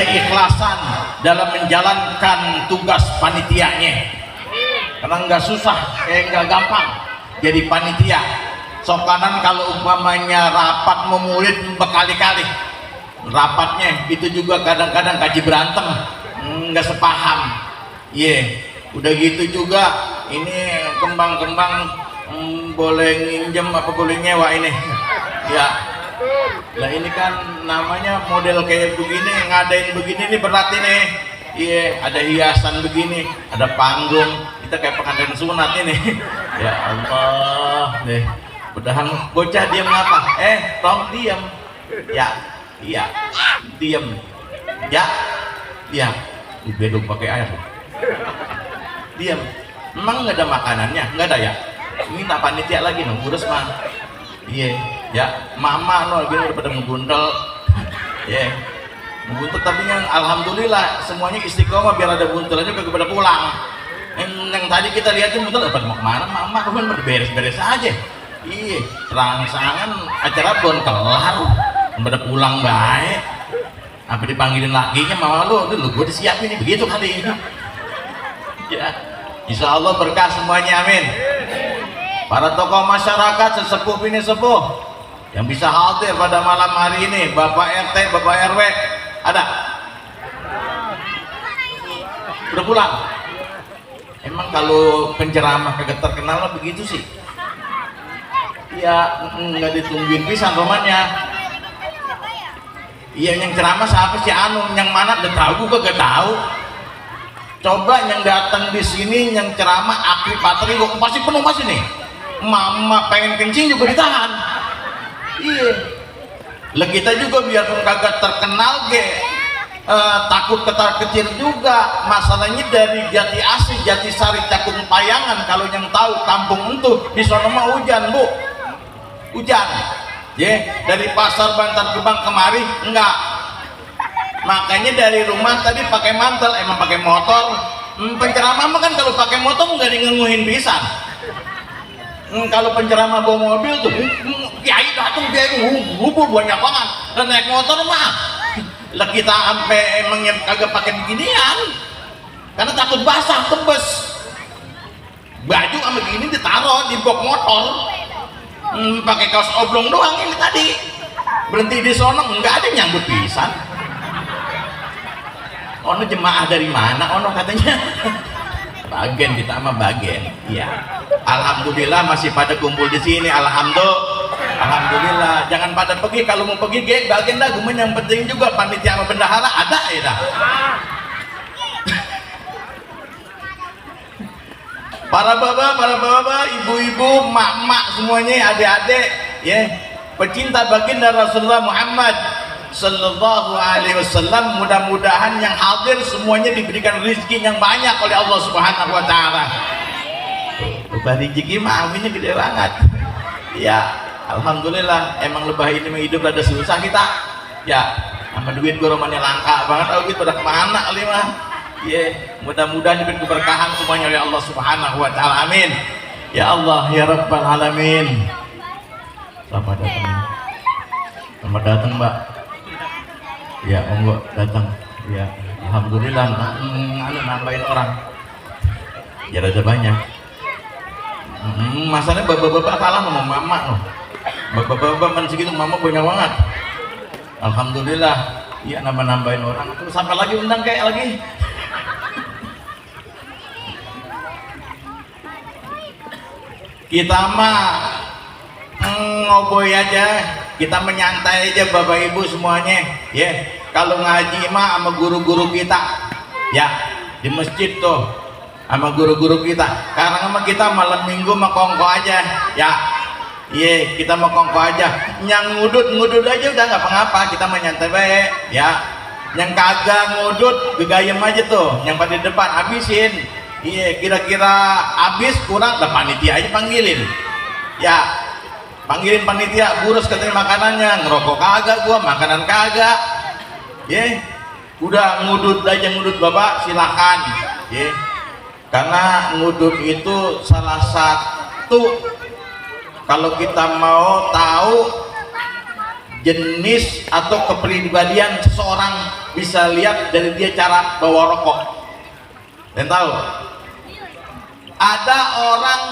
keikhlasan dalam menjalankan tugas panitianya, karena nggak susah, nggak gampang jadi panitia. Sokanan kalau umpamanya rapat memurid berkali-kali, rapatnya itu juga kadang-kadang kaji berantem, nggak sepaham. Udah gitu juga ini kembang-kembang boleh nginjem apa boleh nyewa ini ya. Lah ini kan namanya model kayak begini, ngadain begini nih berat ini. Ada hiasan begini, ada panggung, kita kayak pengantin sunat ini. Ya Allah deh. Udahan bocah diam apa? Tong diam. Iya diam. Iya dibedung pakai air. Diam. Memang nggak ada makanannya, nggak ada ya. Minta panitia lagi no, urus mah. Mama no gini udah pada ngebuntel. Ngebuntel tapi yang alhamdulillah semuanya istiqomah, biar ada buntelannya juga pada pulang. Yang tadi kita lihat itu buntel pada mau kemana? Mama kemarin pada beres-beres aja. Rangsangan acara belum kelar, pada pulang baik. Apa dipanggilin lakinya, mama lu gue disiapin nih begitu kali ini. Insya Allah berkah semuanya, amin. Para tokoh masyarakat, sesepuh ini sepuh yang bisa hadir pada malam hari ini, Bapak RT, Bapak RW, ada? Udah pulang? Emang kalau penceramah kagak terkenal begitu sih? Nggak ditungguin pisan romannya. Yang ceramah siapa sih yang mana udah tahu gua gak tahu. Coba yang datang di sini yang ceramah akhir patri gua pasti penuh masih nih. Mama pengen kencing juga ditahan. Lah kita juga biarpun kagak terkenal takut ketar ketir juga. Masalahnya dari Jati Asih, Jati Sari, Cakung Payangan, kalau yang tahu kampung itu di sono mah hujan, Bu. Hujan. Dari pasar Bantar Gebang kemari enggak. Makanya dari rumah tadi pakai mantel, emang pakai motor. Penceramah mah kan kalau pakai motor enggak ngenguhin pisan. Kalau penceramah bawa mobil tuh, kiai datang dia ngumpul banyak banget. Dan naik motor mah, lah kita sampai emangnya kagak pakai beginian, karena takut basah, tebes. Baju sama begini ditaruh di box motor. Pakai kaos oblong doang ini tadi, berhenti di sono nggak ada nyambut pisan. Ono jemaah dari mana? Ono katanya bagian, kita sama bagian. Alhamdulillah masih pada kumpul di sini. Alhamdulillah. Jangan pada pergi, kalau mau pergi bagian dah. Gumen yang penting juga panitia sama bendahara ada dah. Para bapak, ibu-ibu, mak-mak semuanya, adik-adik, pecinta baginda Rasulullah Muhammad Sallallahu Alaihi Wasallam, mudah-mudahan yang hadir semuanya diberikan rezeki yang banyak oleh Allah Subhanahu Wa Taala. Lebah rezeki mah aminnya gede banget. Alhamdulillah. Emang lebah ini hidup ada susah kita. Sama duit gue romannya langka banget. Gitu udah kemana kali mah. Mudah-mudahan diberi keberkahan semuanya oleh Allah Subhanahu Wa Taala, amin. Ya Allah, ya Rabbal Alamin. Selamat datang Mbak. Monggo datang. Alhamdulillah. Nambahin orang. Ada banyak. Masalahnya bapak-bapak kalah sama mama loh. Bapak-bapak kan segitu, mama banyak banget. Alhamdulillah. Nambahin orang. Terus sampai lagi undang kayak lagi. Kita mah ngoboy aja, kita menyantai aja Bapak Ibu semuanya. Kalau ngaji mah sama guru-guru kita, di masjid tuh sama guru-guru kita. Karena sama kita malam minggu mah kongko aja, kita mau kongko aja. Yang ngudut aja udah nggak apa-apa, kita menyantai baik, Yang kagak ngudut, gegayem aja tuh. Yang pada depan habisin. Kira-kira habis kurang, lah panitia aja panggilin. Panggilin panitia, burus katanya makanannya, ngerokok kagak gua, makanan kagak. Udah ngudut aja, ngudut Bapak silakan. Karena ngudut itu salah satu, kalau kita mau tahu jenis atau kepribadian seseorang bisa lihat dari dia cara bawa rokok. Dan tahu ada orang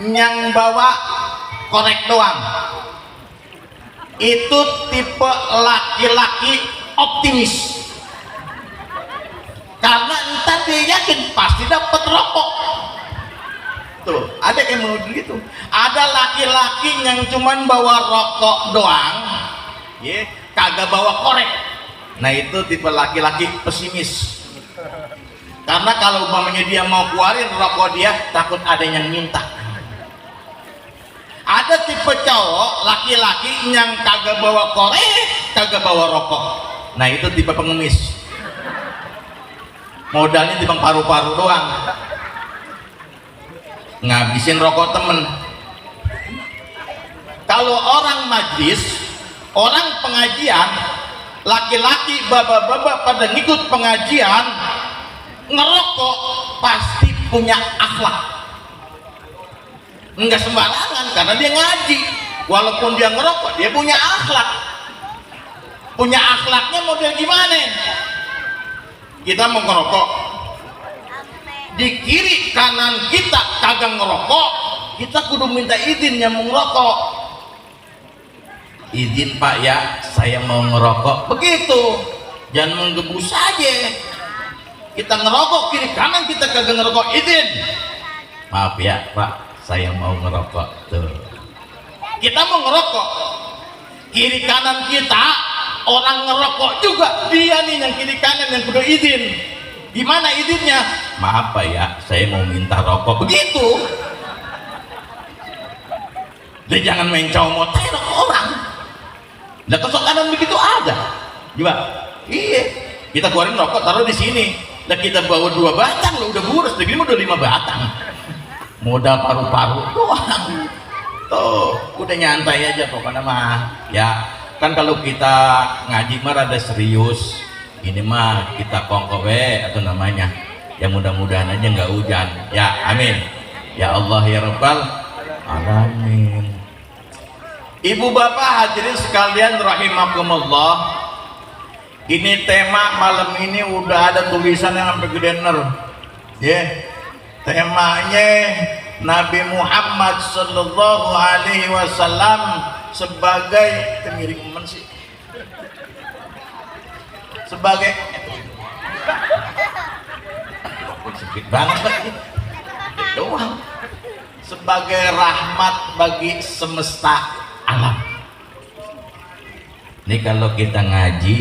yang bawa korek doang, itu tipe laki-laki optimis, karena entar dia yakin pasti dapat rokok. Tuh, ada yang mau gitu. Ada laki-laki yang cuman bawa rokok doang, ya, kagak bawa korek. Nah, itu tipe laki-laki pesimis. Karena kalau umpamanya dia mau keluarin rokok dia, takut ada yang minta. Ada tipe cowok laki-laki yang kagak bawa korek, kagak bawa rokok. Nah, itu tipe pengemis. Modalnya timbang paru-paru doang, ngabisin rokok temen. Kalau orang majlis, orang pengajian, laki-laki bapak-bapak pada ngikut pengajian, ngerokok pasti punya akhlak, nggak sembarangan karena dia ngaji. Walaupun dia ngerokok, dia punya akhlak. Punya akhlaknya model gimana? Kita mau ngerokok, di kiri kanan kita kagak ngerokok, kita kudu minta izin yang mau ngerokok. Izin Pak ya, saya mau ngerokok. Begitu, jangan menggebu saja. Kita ngerokok kiri kanan kita kagak ngerokok, izin. Maaf ya Pak, saya mau ngerokok. Tuh, kita mau ngerokok, kiri kanan kita orang ngerokok juga, dia nih yang kiri kanan yang kudu izin. Gimana izinnya? Maaf Pak ya, saya mau minta rokok. Begitu. Dia jangan main comot rokok orang. Lah kesokanan begitu ada. Coba. Iya. Kita keluarin rokok taruh di sini. Lah kita bawa 2 batang lo udah boros. Begini udah 5 batang. Modal paru-paru doang. Tuh, udah nyantai aja pokoknya mah. Ya, kan kalau kita ngaji mah rada serius. Ini mah kita kongkowe atau namanya. Ya mudah-mudahan aja nggak hujan. Ya, amin. Ya Allah ya Rabbal alamin. Ibu bapak hadirin sekalian rahimakumullah, ini tema malam ini udah ada tulisan yang sampai gede ner, ya. Temanya Nabi Muhammad sallallahu alaihi wasallam sebagai temiring men sih, sebagai sedikit banget lagi doang, sebagai rahmat bagi semesta alam. Ini kalau kita ngaji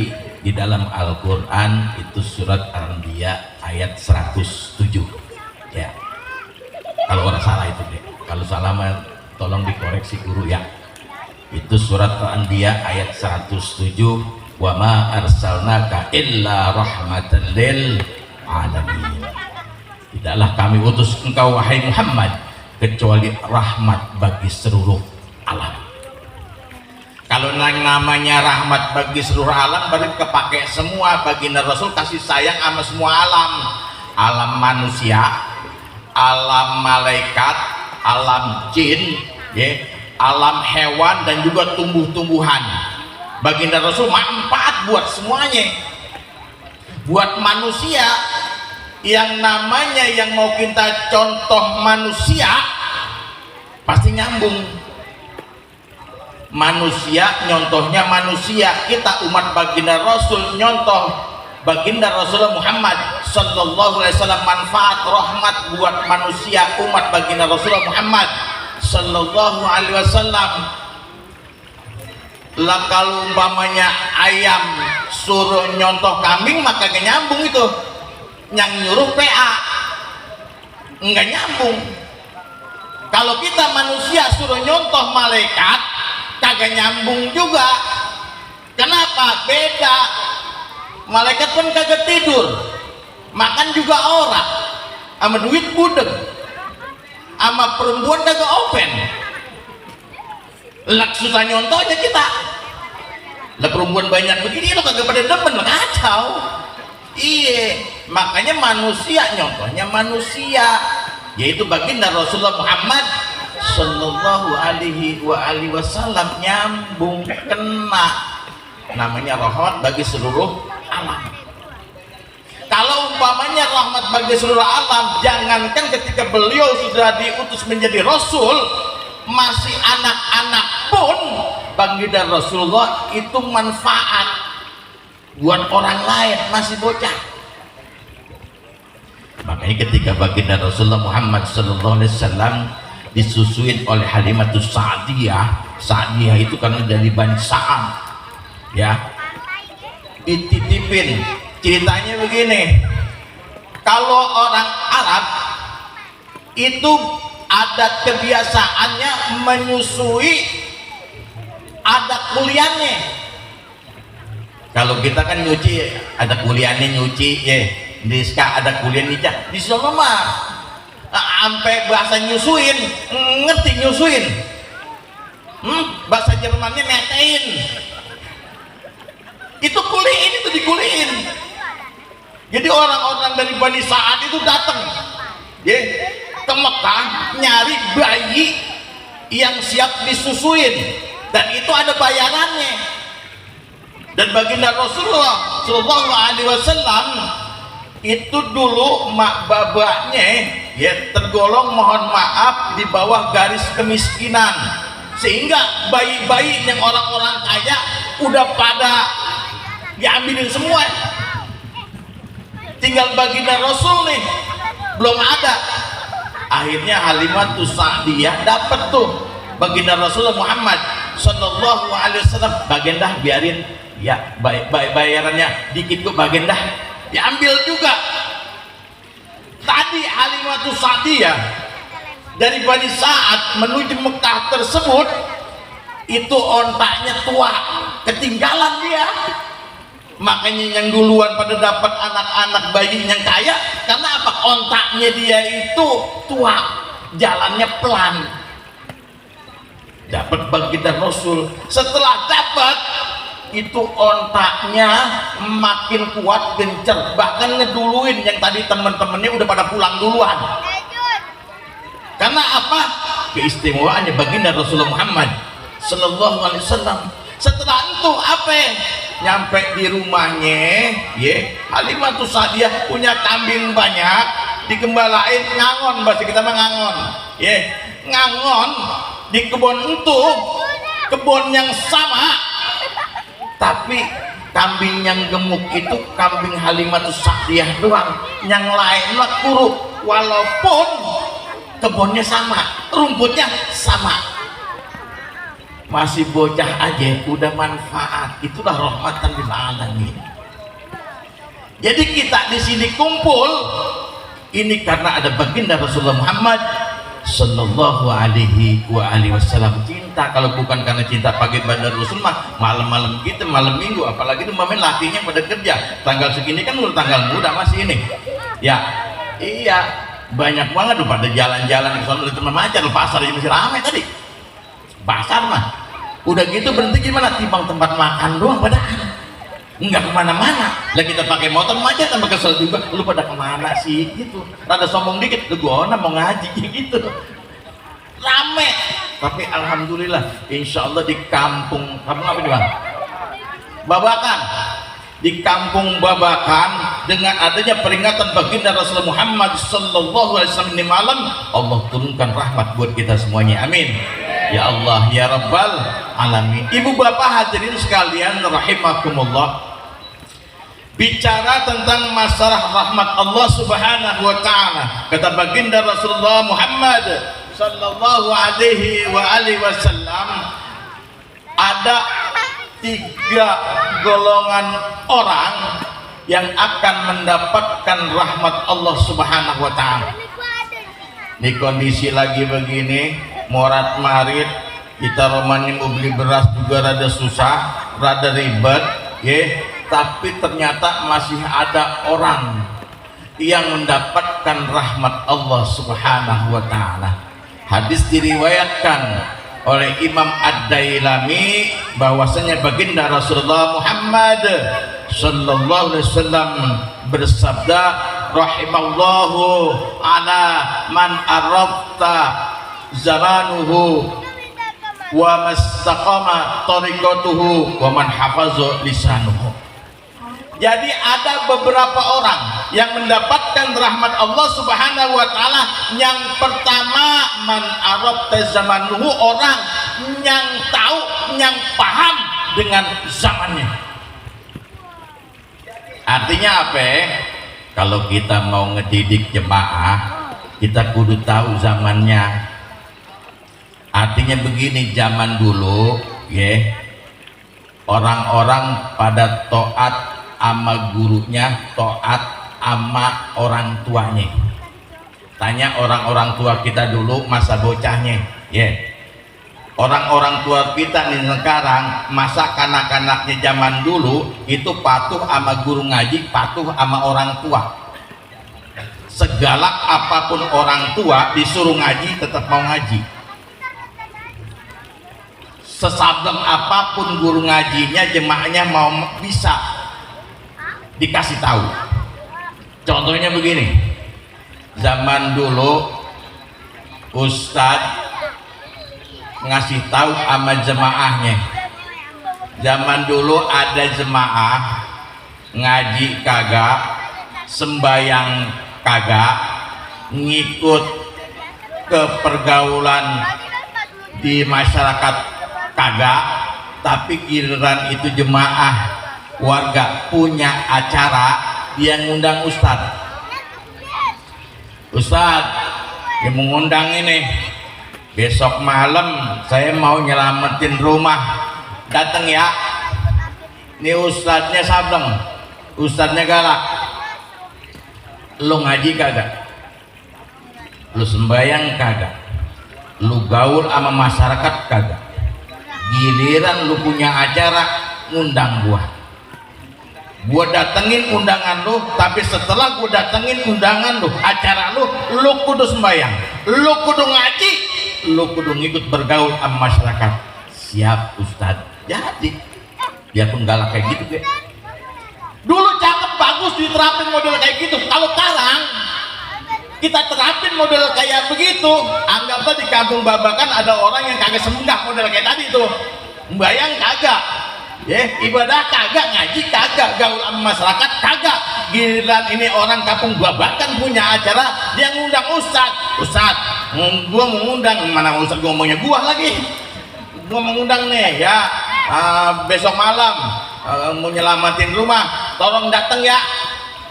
di dalam Al-Quran itu surat Al-Anbiya ayat 107 ya. Kalau orang salah itu deh, kalau salah mah tolong dikoreksi guru ya. Itu surat Al-Anbiya ayat 107, wa ma arsalnaka illa rahmatan lil alamin. Tidaklah kami utus engkau wahai Muhammad kecuali rahmat bagi seluruh alam. Kalau namanya rahmat bagi seluruh alam berarti kepake semua. Baginda Rasul kasih sayang sama semua alam. Alam manusia, alam malaikat, alam jin, ya, alam hewan dan juga tumbuh-tumbuhan. Baginda Rasul manfaat buat semuanya. Buat manusia yang namanya yang mau kita contoh manusia pasti nyambung. Manusia nyontohnya manusia, kita umat baginda Rasul nyontoh baginda Rasulullah Muhammad sallallahu alaihi wasallam, manfaat rahmat buat manusia umat baginda Rasulullah Muhammad sallallahu alaihi wasallam. Lah kalau umpamanya ayam suruh nyontoh kambing maka gak nyambung itu, yang nyuruh PA enggak nyambung. Kalau kita manusia suruh nyontoh malaikat kagak nyambung juga. Kenapa? Beda. Malaikat pun kagak tidur, makan juga orang, sama duit budeg, sama perempuan kagak open. Lak susah nyontohnya kita. Lah perempuan banyak begini lo kagak pada demen, kacau. Iya, makanya manusia nyontohnya manusia, yaitu baginda Rasulullah Muhammad sallallahu alaihi wasallam, nyambung, kena, namanya rahmat bagi seluruh alam. Kalau umpamanya rahmat bagi seluruh alam, jangankan ketika beliau sudah diutus menjadi rasul, masih anak-anak pun baginda Rasulullah itu manfaat buat orang lain, masih bocah. Makanya ketika baginda Rasulullah Muhammad sallallahu alaihi wasallam disusuin oleh Halimatus Sa'diyah itu karena dari Bani Sa'am, ya, dititipin. Ceritanya begini, kalau orang Arab itu ada kebiasaannya menyusui adat kuliahnya. Kalau kita kan nyuci, ada kuliahnya nyuci, ya. Di ska ada kuliah nikah. Di sana mah sampai bahasa nyusuin, ngerti nyusuin. Bahasa Jermannya netein. Itu kuliin, itu dikuliin. Jadi orang-orang dari Bani Sa'ad itu datang, ya, ke Mekah nyari bayi yang siap disusuin, dan itu ada bayarannya. Dan baginda Rasulullah Shallallahu Alaihi Wasallam itu dulu mak babanya, ya, tergolong mohon maaf di bawah garis kemiskinan, sehingga bayi-bayi yang orang-orang kaya udah pada diambilin semua. Tinggal baginda Rasul nih belum ada. Akhirnya Halimatus Sa'diyah dapat tuh baginda Rasulullah Muhammad sallallahu alaihi wasallam. Baginda biarin, ya, bayarannya dikit kok baginda, diambil juga. Tadi Halimatus Sa'diyah dari Bani Sa'ad menuju Mekah tersebut itu ontaknya tua, ketinggalan dia. Makanya yang duluan pada dapat anak-anak bayi yang kaya, karena apa? Ontaknya dia itu tua, jalannya pelan. Dapat baginda Rasul, setelah dapat itu ontaknya makin kuat, gencer, bahkan ngeduluin yang tadi teman-temannya udah pada pulang duluan. Karena apa? Keistimewaannya baginda Rasulullah Muhammad sallallahu alaihi wasallam. Setelah itu apa? Nyampe di rumahnya, ya, Halimatus Sa'diyah punya kambing banyak, digembalain, ngangon, bahasa kita mah ngangon, ya, ngangon di kebun itu, kebun yang sama, tapi kambing yang gemuk itu kambing Halimatus Sa'diyah doang, yang lain mah kuruk, walaupun kebunnya sama, rumputnya sama. Masih bocah aja udah manfaat. Itulah rahmatan lil alamin. Jadi kita di sini kumpul ini karena ada baginda Rasulullah Muhammad sallallahu alaihi wasallam. Cinta, kalau bukan karena cinta pagi bandar Rasul mah malam-malam kita, malam minggu, apalagi itu mamen lakinya pada kerja. Tanggal segini kan udah tanggal muda masih ini. Ya, iya, banyak banget udah pada jalan-jalan ke sana, itu macar, pasar aja masih ramai tadi. Pasar mah udah gitu berhenti gimana, timbang tempat makan doang padahal nggak kemana-mana. Lah kita pakai motor macet tambah kesel juga, lu pada kemana sih gitu, rada sombong dikit, lu gua mau ngaji gitu, rame. Tapi alhamdulillah insya Allah di kampung apa nih bang, Babakan, di kampung Babakan, dengan adanya peringatan baginda Rasulullah Muhammad sallallahu alaihi wasallam ini malam, Allah turunkan rahmat buat kita semuanya, amin ya Allah ya Rabbal alamin. Ibu bapak hadirin sekalian rahimakumullah, bicara tentang masalah rahmat Allah subhanahu wa ta'ala, kata baginda Rasulullah Muhammad sallallahu alaihi wasallam, ada 3 golongan orang yang akan mendapatkan rahmat Allah subhanahu wa ta'ala. Di kondisi lagi begini, morat marit, kita romani mau beli beras juga rada susah, rada ribet, ya, tapi ternyata masih ada orang yang mendapatkan rahmat Allah subhanahu wa ta'ala. Hadis diriwayatkan oleh Imam Ad-Dailami bahwasanya baginda Rasulullah Muhammad sallallahu alaihi wasallam bersabda, rahimallahu ala man arafta zamanuhu wa mastaqama tariqatuhu wa man hafaza lisanuhu. Jadi ada beberapa orang yang mendapatkan rahmat Allah Subhanahu wa taala. Yang pertama, man arabta zamanuhu, orang yang tahu, yang paham dengan zamannya. Artinya apa? Kalau kita mau ngedidik jemaah, kita kudu tahu zamannya. Artinya begini, zaman dulu ya, orang-orang pada taat ama gurunya, taat ama orang tuanya. Tanya orang-orang tua kita dulu masa bocahnya ya. Orang-orang tua kita nih sekarang, masa kanak-kanaknya zaman dulu itu patuh ama guru ngaji, patuh ama orang tua. Segalak apapun orang tua disuruh ngaji tetap mau ngaji. Sesableng apapun guru ngajinya, jemaahnya mau bisa dikasih tahu. Contohnya begini, zaman dulu ustadz ngasih tahu sama jemaahnya. Zaman dulu ada jemaah ngaji kagak, sembayang kagak, ngikut ke pergaulan di masyarakat kagak, tapi giliran itu jemaah warga punya acara, dia ngundang ustadz. Ustadz yang mengundang ini, besok malam saya mau nyelamatin rumah, datang ya. Ini ustadznya sableng, ustadznya galak. Lu ngaji kagak, lu sembayang kagak, lu gaul sama masyarakat kagak, giliran lu punya acara ngundang gua datengin undangan lu, tapi setelah gua datengin undangan lu, acara lu kudu sembayang, lu kudu ngaji, lu kudu ngikut bergaul sama masyarakat. Siap ustadz. Jadi biarpun galak kayak gitu deh, dulu cakep bagus diterapin model kayak gitu. Kalau sekarang kita terapin model kayak begitu, anggaplah di kampung Babakan ada orang yang kagak semenggak model kayak tadi tuh, membayang kagak ya, ibadah kagak, ngaji kagak, gaul sama masyarakat kagak. Giliran ini orang kampung Babakan punya acara, dia ngundang ustadz, gua mau ngundang, mana ustadz gua ngomongnya gua lagi, gua mau ngundang nih ya, besok malam mau nyelamatin rumah, tolong datang ya.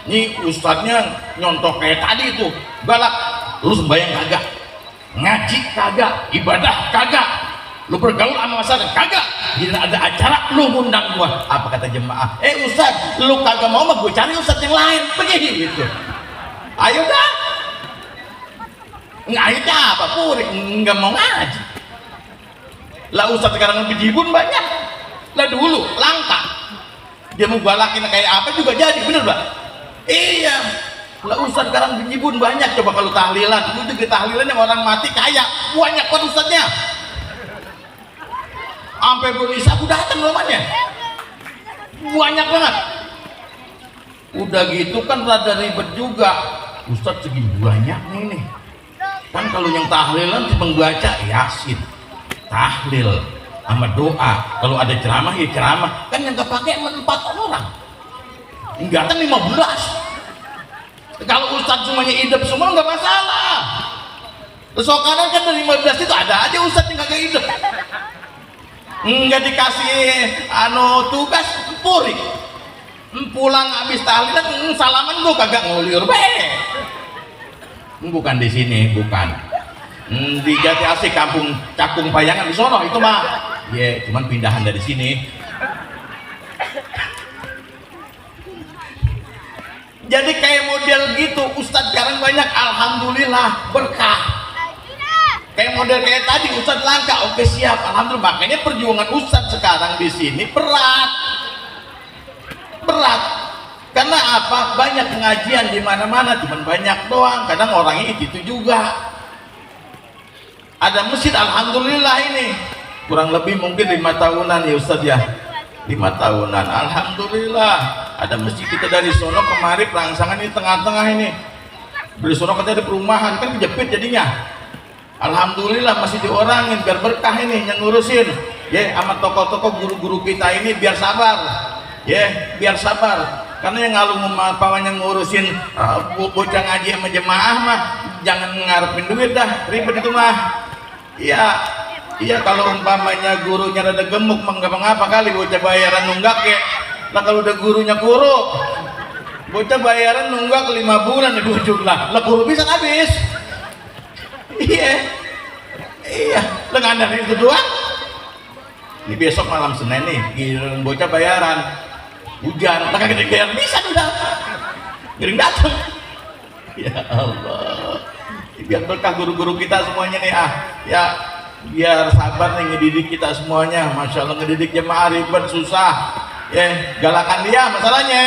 Nih ustadznya nyontok kayak tadi itu, galak. Lu sembahyang kagak, ngaji kagak, ibadah kagak, lu bergaul sama masyarakat kagak, gila ada acara lu ngundang gua. Apa kata jemaah? Ustadz, lu kagak mau mah gua cari ustadz yang lain, begini gitu. Ayo dah. Ngaitnya apa? Purik nggak mau ngaji. Lah ustadz sekarang bejibun banyak. Lah dulu langka. Dia mau galakin kayak apa juga jadi, bener Pak? Iya. Lah ustadz sekarang bejibun banyak. Coba kalau tahlilan, itu di tahlilan yang orang mati kaya, banyak kan ustadznya. Sampai berisah aku datang namanya, banyak banget. Udah gitu kan rada ribet juga, ustadz segini banyak nih. Kan kalau yang tahlilan cuma baca yasin, tahlil sama doa. Kalau ada ceramah ya ceramah. Kan yang kepake 4 orang, enggak kan 15. Kalau ustadz semuanya hidup semua nggak masalah. Sekarang kan dari 15 itu ada aja ustadz yang kagak hidup, nggak dikasih tugas, purik. Pulang habis tahlilan salaman gua kagak ngulir bukan di sini, bukan di Jati Asih, kampung Cakung Payangan di sono itu mah ya, cuman pindahan dari sini. Jadi kayak model gitu ustadz sekarang banyak, alhamdulillah berkah. Kayak model kayak tadi ustadz langka, oke siap, alhamdulillah. Makanya perjuangan ustadz sekarang di sini berat. Karena apa? Banyak pengajian di mana-mana, cuman banyak doang. Kadang orangnya itu juga. Ada masjid, alhamdulillah ini kurang lebih mungkin 5 tahunan ya ustadz ya, 5 tahunan, alhamdulillah. Ada masjid kita dari sono kemari pelangsangan ini tengah-tengah ini. Dari sono katanya ada perumahan, kan kejepit jadinya. Alhamdulillah masih diorangin biar berkah ini yang ngurusin ya, sama tokoh-tokoh guru-guru kita ini biar sabar ya, biar sabar. karena yang ngalung pamannya ngurusin bocah ngaji sama jemaah mah jangan ngarepin duit dah, ribet itu mah. Iya kalau umpamanya gurunya rada gemuk mah nggak mengapa kali bocah bayaran nunggak ya. Lah kalau udah gurunya kuru, bocah bayaran nunggak 5 bulan ya 2 juta lah guru bisa habis. Iya lah nggak ada itu doang. Ini besok malam Senin nih giliran bocah bayaran hujan, lah kagak bayaran bisa udah gering datang. Ya Allah, biar berkah guru-guru kita semuanya nih ya, biar sabar nih ngedidik kita semuanya. Masya Allah ngedidik jemaah ribet susah ya, galakan dia masalahnya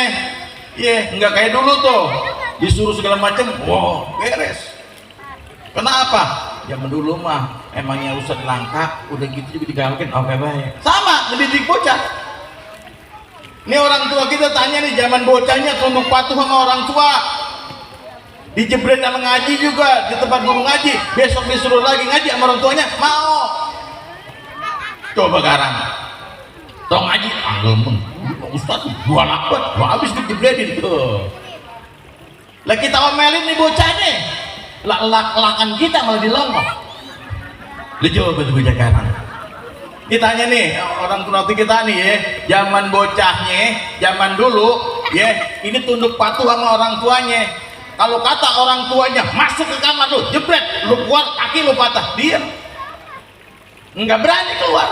ya, nggak kayak dulu tuh disuruh segala macam wow beres. Kenapa? Zaman dulu mah emangnya Ustaz langka udah gitu juga digalakin oke baik, sama ngedidik bocah. Ini orang tua kita tanya nih, zaman bocahnya tunduk patuh sama orang tua, dijebret sama ngaji juga di tempat guru ngaji, besok disuruh lagi ngaji sama orang tuanya mau. Coba sekarang tau ngaji anggelmen Ustaz dua lakbat gua habis dijebretin tuh. Lah kita omelin nih bocahnya, lakan kita malah dilongok. Lu coba tuh bocah sekarang ditanya nih orang tua kita nih ya, zaman bocahnya zaman dulu ya ini tunduk patuh sama orang tuanya. Kalau kata orang tuanya masuk ke kamar lu jebret, lu keluar kaki lu patah, diam, nggak berani keluar.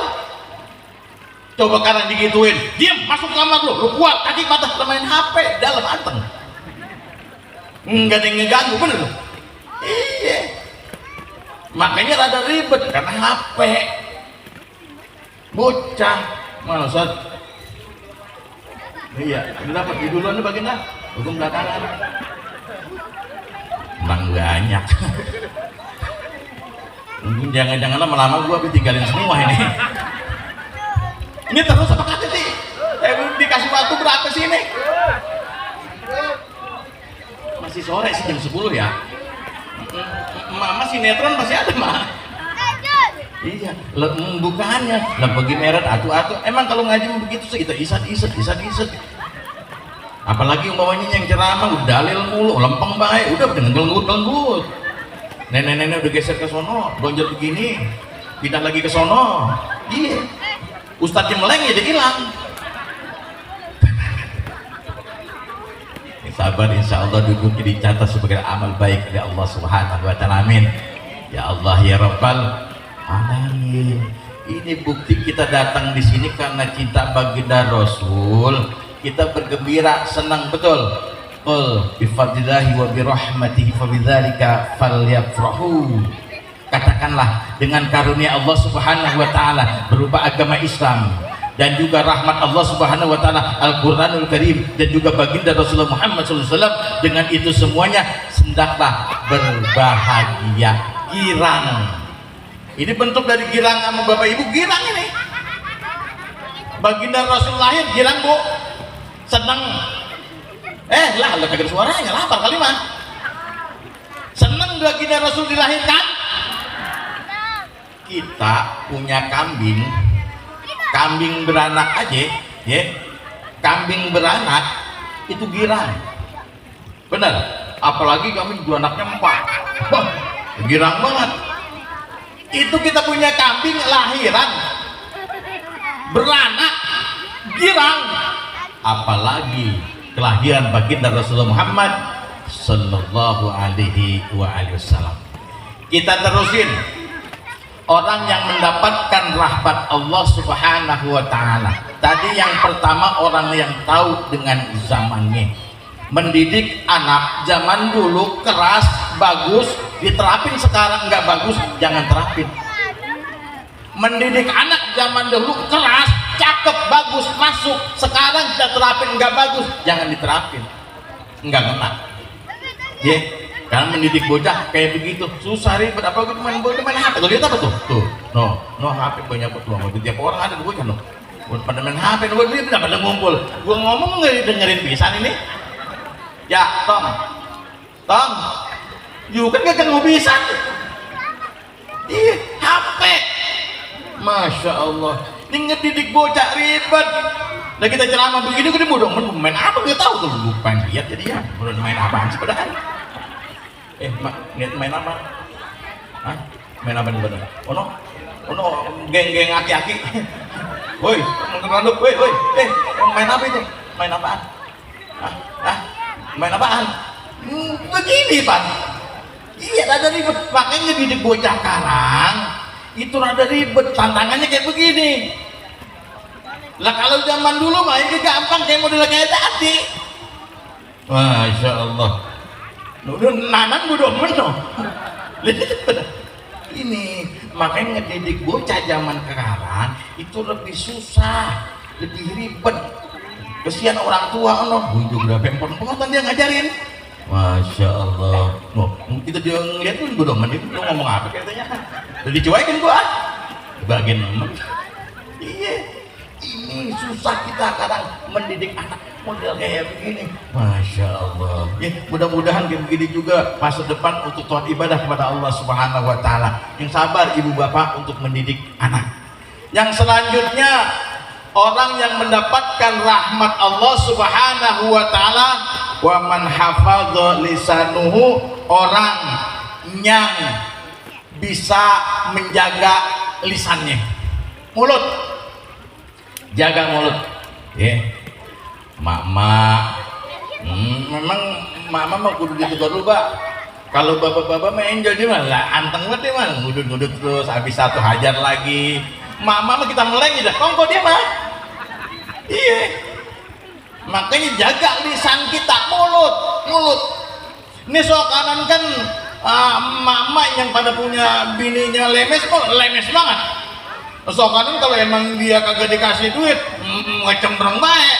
Coba sekarang digituin, diam masuk ke kamar lu keluar kaki patah, main HP dalam anteng, nggak ada yang ngeganggu, bener lu. Iya, makanya rada ribet karena HP. Bocah mana Ustaz? Iya, ini dapat di duluan nih bagian dah, hukum belakangan. Emang banyak. Mungkin jangan-jangan lama-lama gua habis tinggalin semua ini. Ini terus apa kata sih? Dikasih waktu berapa sih ini? Masih sore sih jam 10 ya. Mama sinetron masih ada mah. Iya, bukannya lah bagi meret atu-atu. Emang kalau ngaji begitu sih kita isat. Apalagi umpamanya yang ceramah udah dalil mulu, lempeng baik, udah dengan gelenggut. Nenek-nenek udah geser ke sono, lonjot begini, pindah lagi ke sono. Iya, ustadznya meleng ya dia hilang. Sabar, insya Allah duduknya dicatat sebagai amal baik oleh Allah Subhanahu wa Ta'ala. Amin. Ya Allah ya Rabbal Alamin. Ini bukti kita datang di sini karena cinta baginda Rasul. Kita bergembira, senang betul. Qul bi fadlillahi wa bi rahmatihi fa bidzalika falyafrahu. Katakanlah dengan karunia Allah Subhanahu wa Ta'ala berupa agama Islam dan juga rahmat Allah Subhanahu wa Ta'ala Al-Qur'anul Karim dan juga baginda Rasulullah Muhammad SAW, dengan itu semuanya hendaklah berbahagia. Girang, ini bentuk dari girang sama bapak ibu, girang ini. Baginda Rasul lahir girang bu, senang. Lah lo kagak suaranya, lapar kali mah. Senang baginda Rasul dilahirkan. Kita punya kambing beranak aja ya, kambing beranak itu girang, bener. Apalagi kambing dua anaknya 4, wah girang banget. Itu kita punya kambing lahiran beranak girang, apalagi kelahiran baginda Rasulullah Muhammad Sallallahu Alaihi Wasallam. Kita terusin. Orang yang mendapatkan rahmat Allah Subhanahu wa Ta'ala tadi yang pertama, orang yang tahu dengan zamannya. Mendidik anak zaman dulu keras bagus, diterapin sekarang nggak bagus, jangan terapin. Mendidik anak zaman dulu keras cakep bagus masuk, sekarang kita terapin nggak bagus, jangan diterapin, nggak ngena ya. Karena mendidik bocah kayak begitu susah, ribet. Apa gue main bocah main HP, tuh lihat apa tuh no HP banyak banget, tiap orang ada bocah no pada main HP, no dia tidak pada ngumpul. Gue ngomong nggak dengerin pisan ini ya. Tong juga kan gak bisa. Iya HP, Masya Allah. Ini ngedidik bocah ribet. Nah kita ceramah begini gede bodoh main apa nggak tahu tuh, lupa lihat jadi ya main apaan sih padahal. Main apa? Hah? Main apa nih bener? Ono geng-geng aki-aki. Woi, woi, main apa itu? Main apaan? Main apaan? Begini Pak. Iya ada ribet, makanya didik bocah karang itu rada ribet, tantangannya kayak begini. Lah kalau zaman dulu mah ini gampang kayak model kayak tadi. Masya Allah. Nanan bodoh meno. Ini makanya ngedidik bocah zaman sekarang itu lebih susah, lebih ribet. Kesian orang tua bujuk udah pempon-pempotan dia ngajarin. Masya Allah. Kita dia ngeliat tuh bodoh men, lu ngomong apa katanya? Udah dicuekin gua. Bagian iya. Ini susah kita kadang mendidik anak model kayak begini. Masya Allah. Ya, mudah-mudahan kayak begini juga masa depan untuk tuan ibadah kepada Allah Subhanahu Wa Taala. Yang sabar ibu bapak untuk mendidik anak. Yang selanjutnya orang yang mendapatkan rahmat Allah Subhanahu Wa Taala, wa man hafadha lisanuhu, orang yang bisa menjaga lisannya, mulut, jaga mulut. Mak memang mama mau kudu ditegur dulu Pak. Kalau bapak-bapak mah enjoy dia mah lah anteng banget dia mah ngudut-ngudut terus, habis satu hajar lagi. Mama mah kita meleng dah kongko dia mah. Iya. Makanya jaga lisan kita, mulut. Ini soal kanan kan mama yang pada punya bininya lemes kok lemes banget. Soal kanan kalau emang dia kagak dikasih duit ngecembreng baik.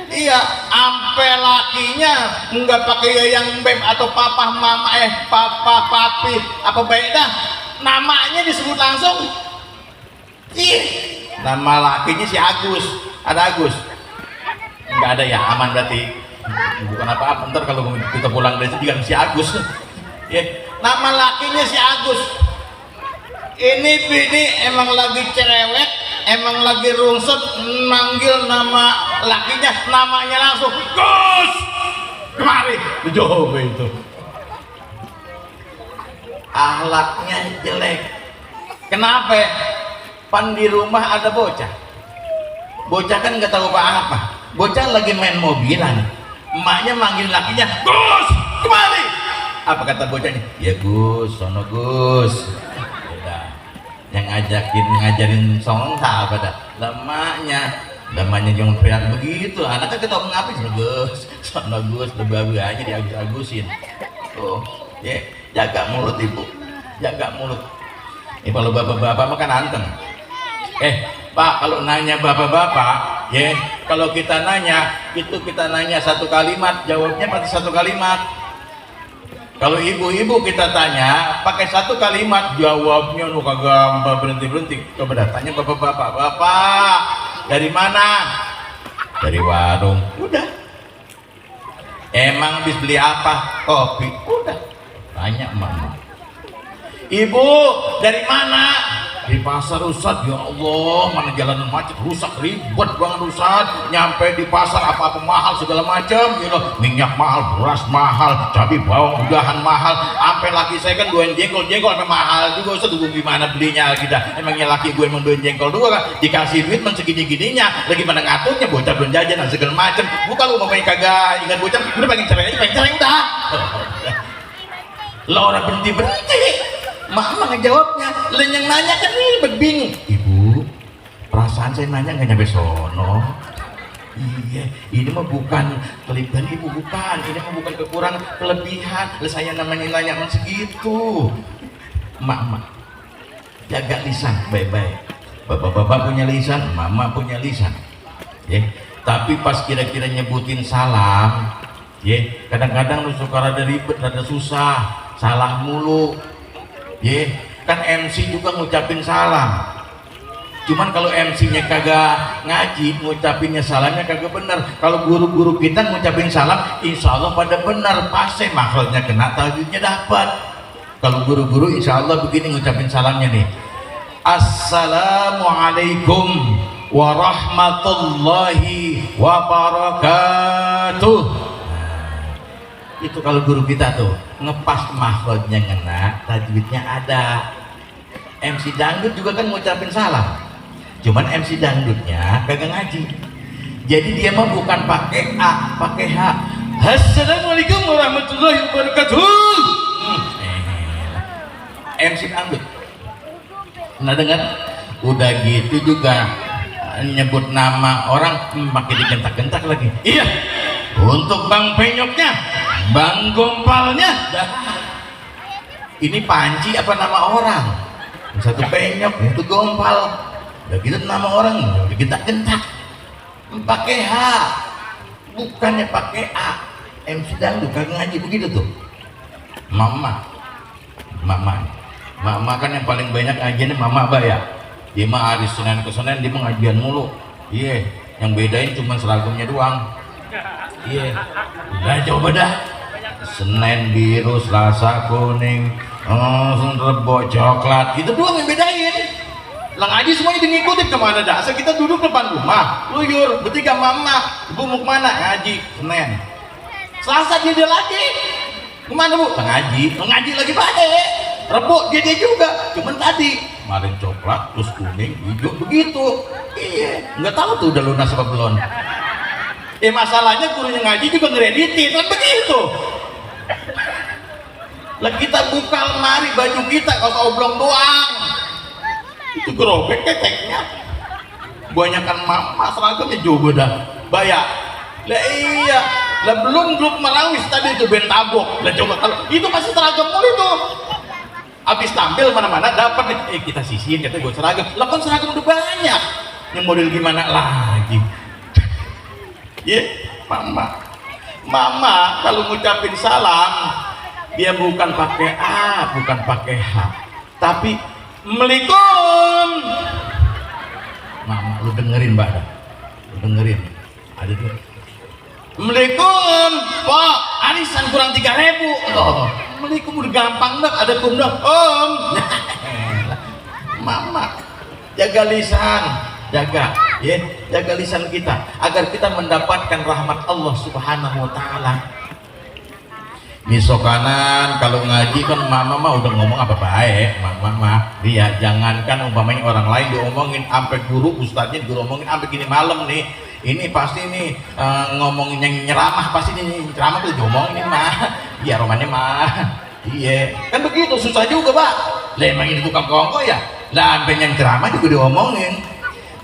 Iya, ampe lakinya nggak pakai yang beb atau papa mama papa papi apa beda, namanya disebut langsung. Ih, nama lakinya si Agus, ada Agus. Nggak ada ya, aman berarti. Bukan apa-apa, ntar kalau kita pulang dari sini kan si Agus. Ya, nama lakinya si Agus. Ini bini emang lagi cerewet, emang lagi rungsut, manggil nama lakinya, namanya langsung Gus, kemari, coba itu. Akhlaknya jelek. Kenapa? Pan di rumah ada bocah. Bocah kan nggak tahu apa-apa. Bocah lagi main mobilan, emaknya manggil lakinya Gus, kemari. Apa kata bocahnya? Ya Gus, sono Gus. Yang ngajarin songong apa dah lamanya yang teriak begitu, anaknya kita ngomong apa sih Gus, sana Gus, lebih aja diagus-agusin. Tuh, ya jaga mulut ibu, jaga mulut. Kalau bapak-bapak mah kan anteng. Pak, kalau nanya bapak-bapak, ya kalau kita nanya itu kita nanya satu kalimat, jawabnya pasti satu kalimat. Kalau ibu-ibu kita tanya pakai satu kalimat, jawabnya nu kagak berhenti. Coba tanya bapak-bapak, bapak dari mana? Dari warung. Udah. Emang habis beli apa? Kopi. Udah. Tanya mama. Ibu dari mana? Di pasar Ustadz. Ya Allah, mana jalanan macet, rusak, ribet banget Ustadz. Nyampe di pasar apa-apa mahal segala macam, you know. Minyak mahal, beras mahal, cabai bawang udahan mahal. Sampai laki saya kan doain jengkol sampai mahal juga Ustadz. Gue gimana belinya lagi dah? Emangnya laki gue emang doain jengkol juga kan? Dikasih duit men segini-gininya, lagi pada ngaturnya bocah belum jajan dan segala macam. Bukan lu mau main kagak ingat bocah, udah pengen cerai udah. Lo orang berhenti. Mama ngejawabnya, lain yang nanya kan ini bingung. Ibu, perasaan saya nanya nggak nyampe sono. Iya, ini mah bukan kelebihan ibu, bukan. Ini mah bukan kekurangan, kelebihan. Saya namanya nanya segitu. Mak, jaga lisan baik-baik. Bapak-bapak punya lisan, mama punya lisan. Ya, tapi pas kira-kira nyebutin salam, ya kadang-kadang lu suka rada ribet, rada susah, salah mulu. Kan MC juga ngucapin salam. Cuman kalau MC-nya kagak ngaji, ngucapinnya salamnya kagak bener. Kalau guru-guru kita ngucapin salam, insya Allah pada bener, pasti makhluknya kena, tajwidnya dapat. Kalau guru-guru insya Allah begini ngucapin salamnya nih, Assalamualaikum warahmatullahi wabarakatuh. Itu kalau guru kita tuh ngepas makhrajnya ngena, tajwidnya ada. MC dangdut juga kan ngucapin salam, cuman MC dangdutnya kagak ngaji, jadi dia mah bukan pakai A, pakai H. Assalamualaikum warahmatullahi wabarakatuh. MC dangdut. Nah dengar, udah gitu juga nyebut nama orang pakai digentak-gentak lagi. Iya, untuk Bang Penyoknya, Bang Gompalnya. Ini Panci apa nama orang? Satu Penyok, itu Gompal. Udah gitu nama orang digentak-gentak. Pakai H, bukannya pakai A. MC dangdut kagak ngaji begitu tuh. Mama kan yang paling banyak ngajiannya Mama Abah ya. Dia mah hari Senin ke Senin dia mah ngajian mulu. Iya, yang bedain cuma seragamnya doang. Iya, udah coba dah. Senin biru, Selasa kuning, Rebo coklat, itu doang yang bedain. Lah ngaji semuanya ngikutin kemana dah? Asal kita duduk depan rumah, luyur, bertiga Mama, Ibu mau kemana? Ngaji, Senin. Selasa dia lagi, kemana Bu? Ngaji lagi baik. Rebo dia juga, cuman tadi kemarin coklat, terus kuning, hijau begitu. Iya, nggak tahu tuh udah lunas apa belum. Masalahnya gurunya ngaji juga ngereditin kan begitu. Lah kita buka lemari baju kita kalau oblong doang, itu gerobek keteknya. Banyakan Mama seragamnya juga dah bayar. Lah iya, lah belum Marawis tadi itu bentabok. Lah coba kalau itu pasti seragam mulu itu. Habis tampil mana-mana dapat kita sisihin, kita buat seragam. Lah kan seragam udah banyak, yang model gimana lagi. Ya, Mama kalau ngucapin salam dia bukan pakai A, bukan pakai H, tapi Assalamualaikum. Mama lu dengerin Mbak, lu dengerin ada tuh. Assalamualaikum Pak, arisan kurang 3.000. Oh, Assalamualaikum udah gampang dah, ada kum dah Om. Mama jaga lisan, jaga lisan kita agar kita mendapatkan rahmat Allah Subhanahu wa taala. Misokanan kalau ngaji kan Mama mah udah ngomong apa baik. Mama dia jangankan umpamanya orang lain diomongin, sampai guru ustadznya diomongin sampai gini malam nih. Ini pasti nih ngomongin yang nyeramah, pasti nih ceramah tuh diomongin mah. Iya romannya mah. Iya kan begitu, susah juga Pak. Lah emang ini tukang kongko ya. Lah sampai yang ceramah juga diomongin,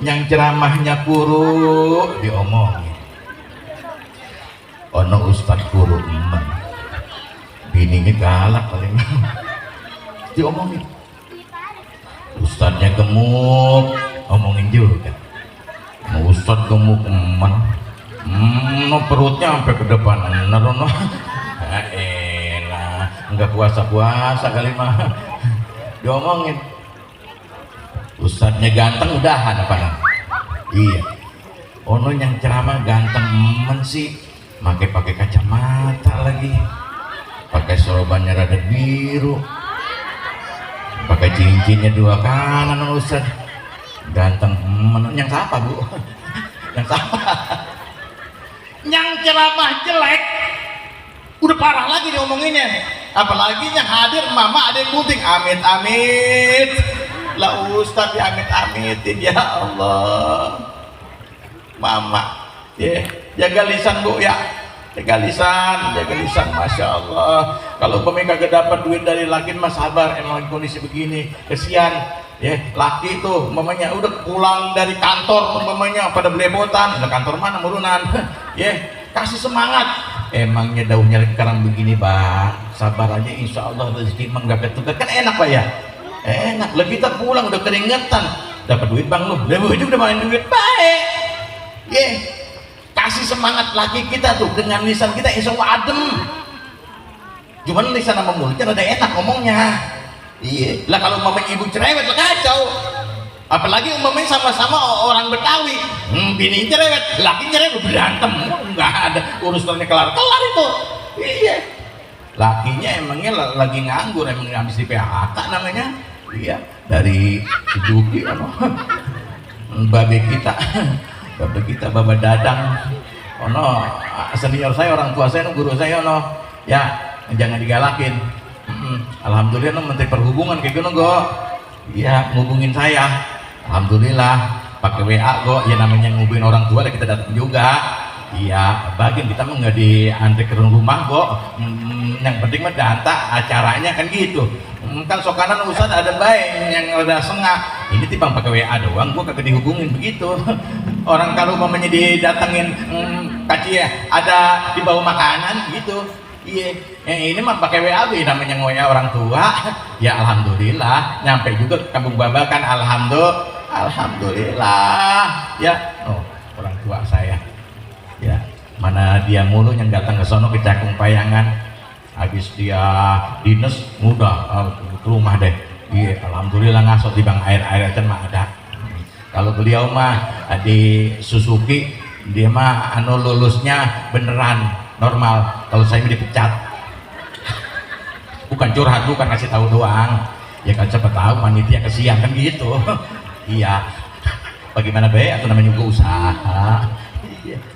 yang ceramahnya guru diomongin. Ono ustadz guru emen, bininya galak paling diomongin. Ustadznya gemuk, omongin juga. Ustadz gemuk emen, no perutnya sampai ke depan, no. Elah, nggak puasa kali mah, diomongin. Ustadznya ganteng udahan apa? Iya. Ono yang ceramah ganteng emen sih, pakai kacamata lagi, pakai sorbannya rada biru, pakai cincinnya 2 kanan. Ustadz ganteng emen, yang siapa Bu? Yang siapa? Yang ceramah jelek udah parah lagi diomonginnya, apalagi yang hadir Mama ada yang gunting amit lah Ustadz ya amit-amitin ya Allah. Mama jaga lisan Bu ya, jaga lisan Masya Allah. Kalau pemilik kagak dapat duit dari laki mah sabar, emang kondisi begini kesian ya. Laki tuh mamanya udah pulang dari kantor mamanya pada belepotan, udah kantor mana murunan ya, kasih semangat. Emangnya daunnya sekarang begini Bang, sabar aja insya Allah rezeki emang gak ketukar kan enak Pak ya, enak. Lah kita pulang udah keringetan, dapat duit Bang lu, udah main duit baik kasih semangat laki kita tuh dengan lisan kita insya Allah adem. Cuman lisan sama mulutnya rada enak ngomongnya. Iya lah kalau mamanya ibu cerewet lah kacau, apalagi umpamanya sama-sama orang Betawi, bini cerewet, laki cerewet berantem, nggak ada urusannya kelar itu. Iya, lakinya emangnya lagi nganggur, emang habis di PHK namanya. Iya, dari si Juki babe kita babe kita Baba Dadang ono senior saya, orang tua saya, guru saya ono ya, jangan digalakin. Alhamdulillah Menteri Perhubungan kayak gini go ya ngubungin saya, alhamdulillah pakai WA go ya, namanya ngubungin orang tua kita datang juga. Iya, bagian kita mah nggak diantri ke rumah kok. Yang penting mah data acaranya kan gitu. Kan sokanan Ustaz ada baik yang udah sengah. Ini timbang pakai WA doang, gua kagak dihubungin begitu. Orang kalau umpamanya didatengin kaci ya, ada dibawa makanan gitu. Iya, yang ini mah pakai WA namanya WA orang tua. Ya alhamdulillah, nyampe juga ke Kampung Baba kan, alhamdulillah. Ya, oh orang tua saya. Ya, mana dia mulu yang datang ke sono ke Cakung Payangan, habis dia dinas mudah ke rumah deh. Iya, alhamdulillah ngasot di bang air aja mah ada. Kalau beliau mah di Suzuki dia mah lulusnya beneran normal. Kalau saya dipecat, bukan curhat, bukan kasih tahu doang. Ya kan siapa tahu panitia kesian kan gitu. Iya, bagaimana be? Atau namanya juga usaha.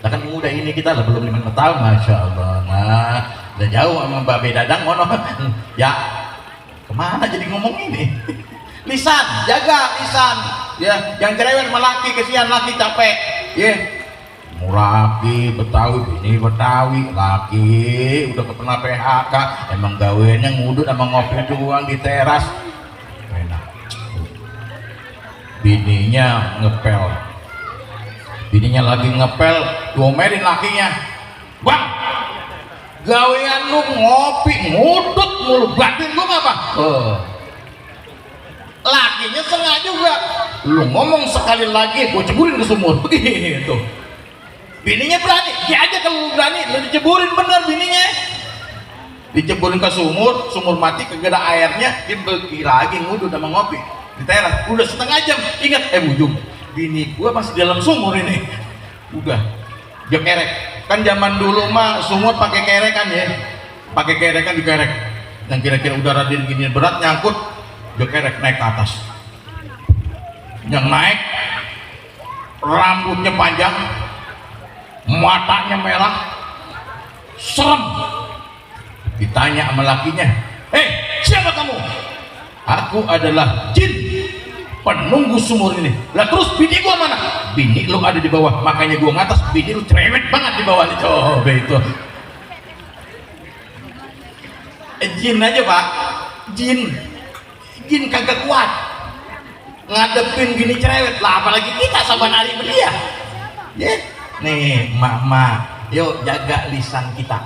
Lah kan muda ini kita lah belum 5 tahun, masya Allah. Nah, udah jauh sama Babe Dadang mono. Ya, kemana jadi ngomong ini? Lisan, jaga lisan. Ya, yang cerewet melaki kesian, laki capek. Ya, Muraki Betawi, ini Betawi, laki udah pernah PHK, emang gawennya ngudut sama ngopi doang di teras. Enak. Bininya ngepel. Bininya lagi ngepel, diomelin lakinya, bang, gawean lu ngopi ngudut mulu, batin gua apa? Lakinya sengaja juga, lu ngomong sekali lagi gua ceburin ke sumur, begitu. Bininya berani, dia aja kalau lu berani, lu diceburin bener bininya, diceburin ke sumur, sumur mati kagak ada airnya, dia pergi lagi ngudut sama ngopi di teras, udah setengah jam, ingat ujung. Bini gua masih dalam sumur ini, udah dia kerek kan, zaman dulu mah sumur pakai kerekan ya, pakai kerekan, dikerek yang kira-kira udara gini berat nyangkut, dia kerek naik ke atas, yang naik rambutnya panjang, matanya merah, serem. Ditanya sama lakinya, siapa kamu? Aku adalah jin penunggu sumur ini. Lah terus bini gua mana? Bini lu ada di bawah, makanya gua ngatas, bini lu cerewet banget di bawah nih. Coba itu jin aja pak, jin kagak kuat ngadepin bini cerewet lah, apalagi kita saban hari belia. Nih mak, yuk jaga lisan kita,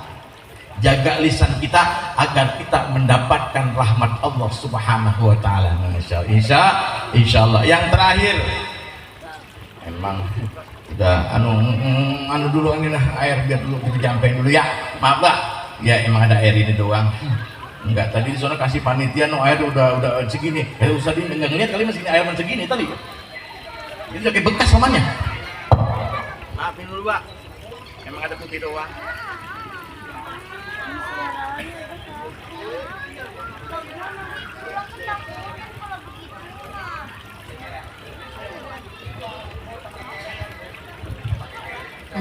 jaga lisan kita agar kita mendapatkan rahmat Allah Subhanahu wa taala. Insya Allah. Yang terakhir, emang udah anu dulu ini lah, air biar dulu kita jampein dulu ya. Maaf Pak, ya emang ada air ini doang. Enggak, tadi di sana kasih panitia air udah segini. Usah di enggak ngeliat kali masih air segini tadi. Ini udah kayak bekas namanya. Maafin dulu Pak, emang ada putih doang.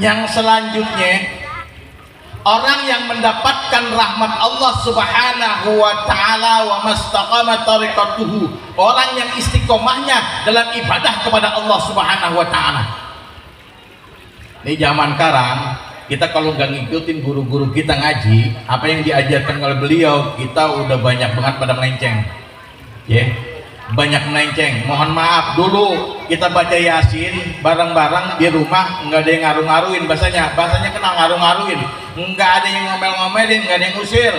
Yang selanjutnya, orang yang mendapatkan rahmat Allah Subhanahu wa taala wa mastaqama tariqatuhu, orang yang istiqomahnya dalam ibadah kepada Allah Subhanahu wa taala. Ini zaman sekarang kita kalau nggak ngikutin guru-guru kita ngaji, apa yang diajarkan oleh beliau, kita udah banyak banget pada melenceng. Banyak melenceng. Mohon maaf, dulu kita baca Yasin bareng-bareng di rumah, nggak ada yang ngaruh-ngaruin, bahasanya kenal ngaruh-ngaruin, nggak ada yang ngomel-ngomelin, nggak ada yang usir.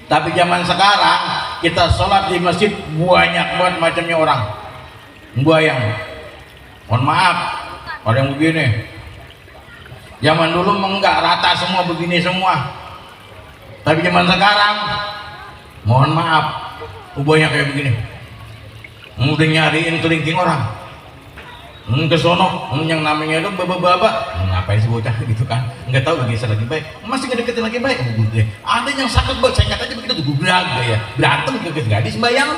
Tapi zaman sekarang kita sholat di masjid banyak banget macamnya orang, yang mohon maaf, ada yang begini. Zaman dulu enggak rata semua begini semua, tapi zaman sekarang mohon maaf banyak kayak begini, udah nyariin kelingking orang ke sono, yang namanya itu baba-baba, ngapain sih bocah gitu kan, nggak tahu lagi lagi baik, masih ngedeketin lagi baik. Ada yang sakit banget, saya kata aja begitu tuh ya, berantem ke gadis bayang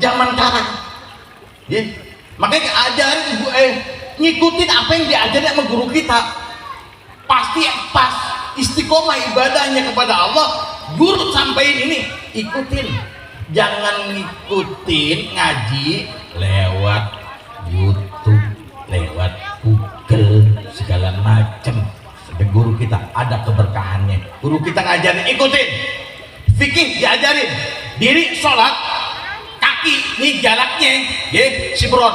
zaman sekarang. Makanya ajarin ngikutin apa yang diajarin sama guru kita, pasti pas istiqomah ibadahnya kepada Allah. Guru sampaikan ini ikutin, jangan ngikutin ngaji lewat YouTube, lewat Google segala macam. Sampai guru kita ada keberkahannya, guru kita ngajarin ikutin. Fikih diajarin, diri sholat kaki nih jaraknya sibron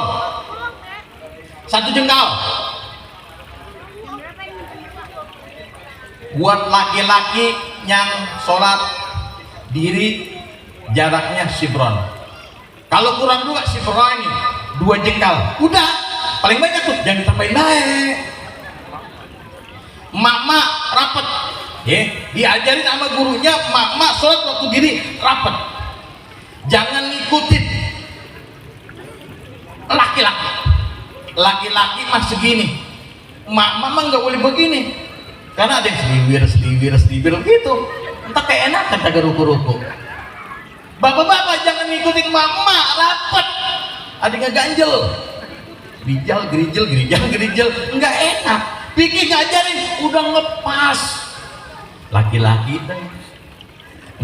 1 jengkal. Buat laki-laki yang sholat diri jaraknya sibron, kalau kurang 2 sibron ini 2 jengkal udah paling banyak tuh, jangan ditambahin naik. Mak-mak rapet diajarin sama gurunya, mak-mak sholat waktu diri rapet, jangan ngikutin laki-laki mah segini, mak-mak mah nggak boleh begini, karena ada yang seliwir gitu, entah kayak enakan kagak ruku-ruku. Bapak-bapak jangan ngikutin mak-mak rapet, ada yang ganjel, gerijel, nggak enak. Pikir ngajarin udah ngepas, laki-laki dan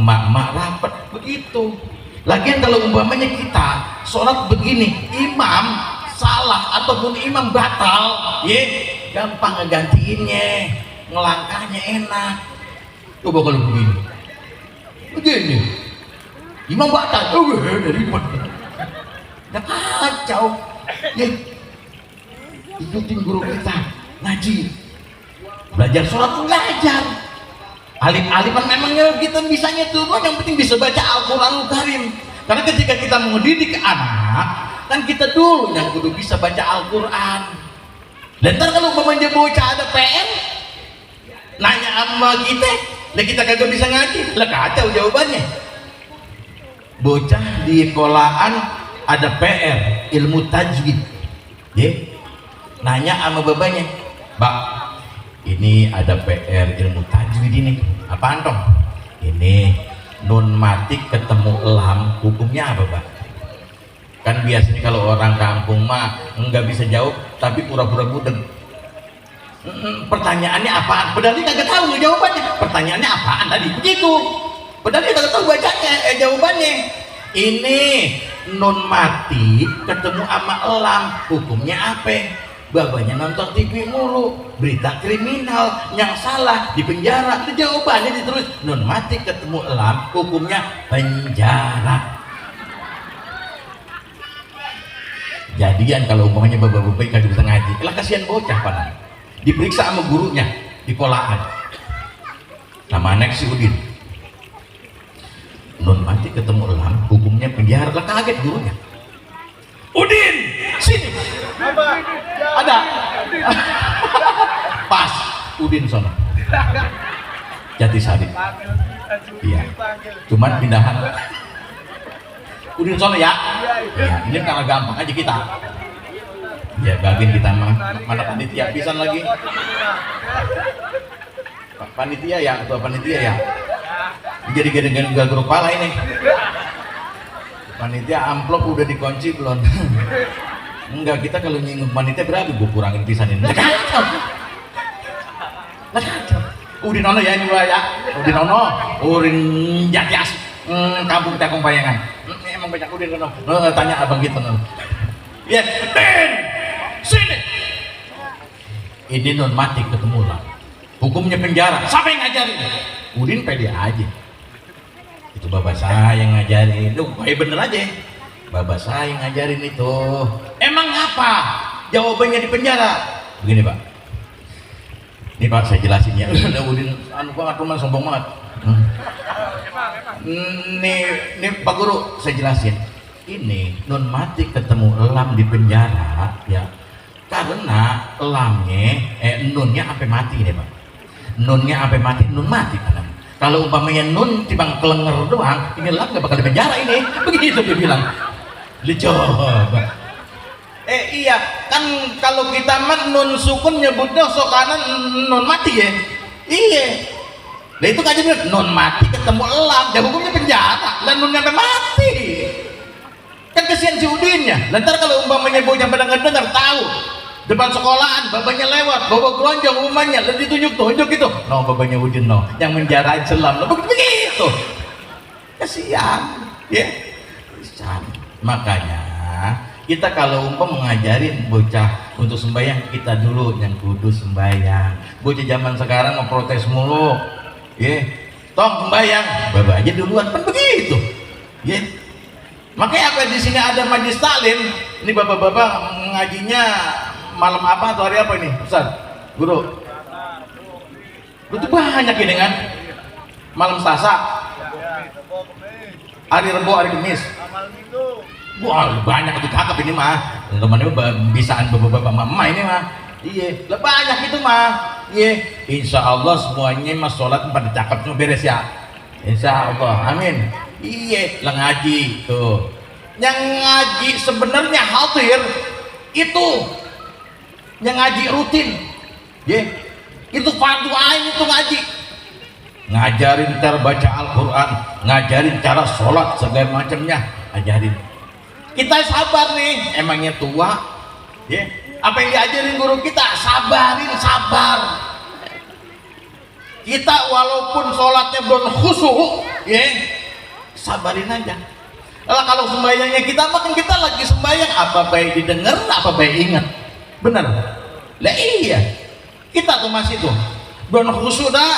emak-emak rapet begitu. Lagian kalau umpamanya kita sholat begini, imam salah ataupun imam batal, gampang ngegantiinnya, ngelangkahnya enak. Coba kalau begini, imam batal, dari mana? Udah kacau. Ikutin guru kita ngaji, belajar sholat, belajar alim-aliman. Memangnya kita bisanya turun, yang penting bisa baca Al-Quranul Karim. Karena ketika kita mendidik anak, kan kita dulu yang kudu bisa baca Al-Quran. Dan ntar kalau umpamanya bocah ada PR nanya sama kita, lah kita kagak bisa ngaji, lah kacau jawabannya. Bocah di sekolahan ada PR ilmu tajwid, nanya sama babanya, Pak, ini ada PR ilmu tajwid ini. Apaan dong? Ini nun mati ketemu lam, hukumnya apa, Pak? Kan biasanya kalau orang kampung mah nggak bisa jawab, tapi pura-pura budeg. Pertanyaannya apaan? Padahal dia kagak tahu jawabannya. Pertanyaannya apaan tadi? Begitu. Padahal dia kagak tahu bacanya, jawabannya. Ini nun mati ketemu sama elam, hukumnya apa? Babanya nonton TV mulu, berita kriminal, yang salah di penjara. Itu jawabannya diterus, nun mati ketemu elam, hukumnya penjara. Jadian kalau umpamanya bapak-bapak kagak bisa ngaji, lah kasihan bocah pan. Diperiksa sama gurunya di sekolahan. Nama anak si Udin. Nun mati ketemu elam, hukumnya penjara. Lah kaget gurunya. Udin, sini. Ada. Pas, Udin sono. Jatisari. Iya. Cuman pindahan. Udin sono ya. Ya, ini karena gampang aja kita. Ya, gagin kita mana panitia pisan lagi. Panitia ya, ketua panitia ya. Jadi gede-gede grup kepala ini. Panitia amplop udah dikunci belum? Enggak, kita kalau nyinggung panitia berarti gue kurangin pisanin. Kacau. Udin ono ya ini ya. Udin ono, Udin Jatias. Kampung Tekong Bayangan. Emang banyak Udin ono. Tanya abang gitu. Ya, Den. Sini. Ini non mati ketemu lah. Hukumnya penjara. Siapa yang ngajarin? Udin pede aja. Itu bapak saya yang ngajarin. Lu baik bener aja. Bapak saya yang ngajarin itu. Emang apa jawabannya di penjara? Begini Pak, ini Pak saya jelasin ya. Udah Udin anu banget teman, sombong banget. Nih Pak Guru saya jelasin. Ini nun mati ketemu elam di penjara ya, karena elamnya nunnya sampai mati nih Pak. Nunnya sampai mati, nun mati kan. Kalau umpamanya nun timbang kelenger doang, ini elam gak bakal di penjara ini. Begitu dia bilang. Lu coba. Iya, kan kalau kita mah nun sukun nyebutnya sok kanan nun mati ya. Iya. Nah itu kan bilang nun mati ketemu elam, dan hukumnya penjara, dan nun sampai mati. Kan kesian si Udinnya. Lantar kalau umpamanya bocah pada ngedengar tahu depan sekolahan babanya lewat bawa keronjong umumnya lalu ditunjuk gitu, no babanya Udin no yang menjarain selam lo begitu, kesian ya. Kesian. Makanya kita kalau mengajarin bocah untuk sembahyang, kita dulu yang kudu sembahyang. Bocah zaman sekarang mau protes mulu ya, tong sembahyang baba aja duluan, kan begitu ya. Makanya apa di sini ada majlis taklim ini, bapak-bapak ngajinya malam apa atau hari apa ini Ustaz? Guru itu banyak ini kan, malam Selasa, hari Rebo, hari Kamis, wah banyak itu cakep ini mah, teman-teman bisaan bapak-bapak mama ini mah, iya banyak itu mah, iya insya Allah semuanya mas sholat pada cakep semua beres ya, insya Allah, amin. Iya lah ngaji tuh, yang ngaji sebenarnya hadir itu yang ngaji rutin ya, itu fardu ain itu ngaji, ngajarin cara baca Al-Quran, ngajarin cara sholat segala macamnya, ajarin. Kita sabar nih, emangnya tua ya, apa yang diajarin guru kita sabarin, sabar. Kita walaupun sholatnya belum khusyuk ya, sabarin aja. Kalau sembahyangnya kita makan, kita lagi sembahyang apa baik didengar apa baik ingat, benar lah. Iya kita tuh masih tuh belum khusyuk dah,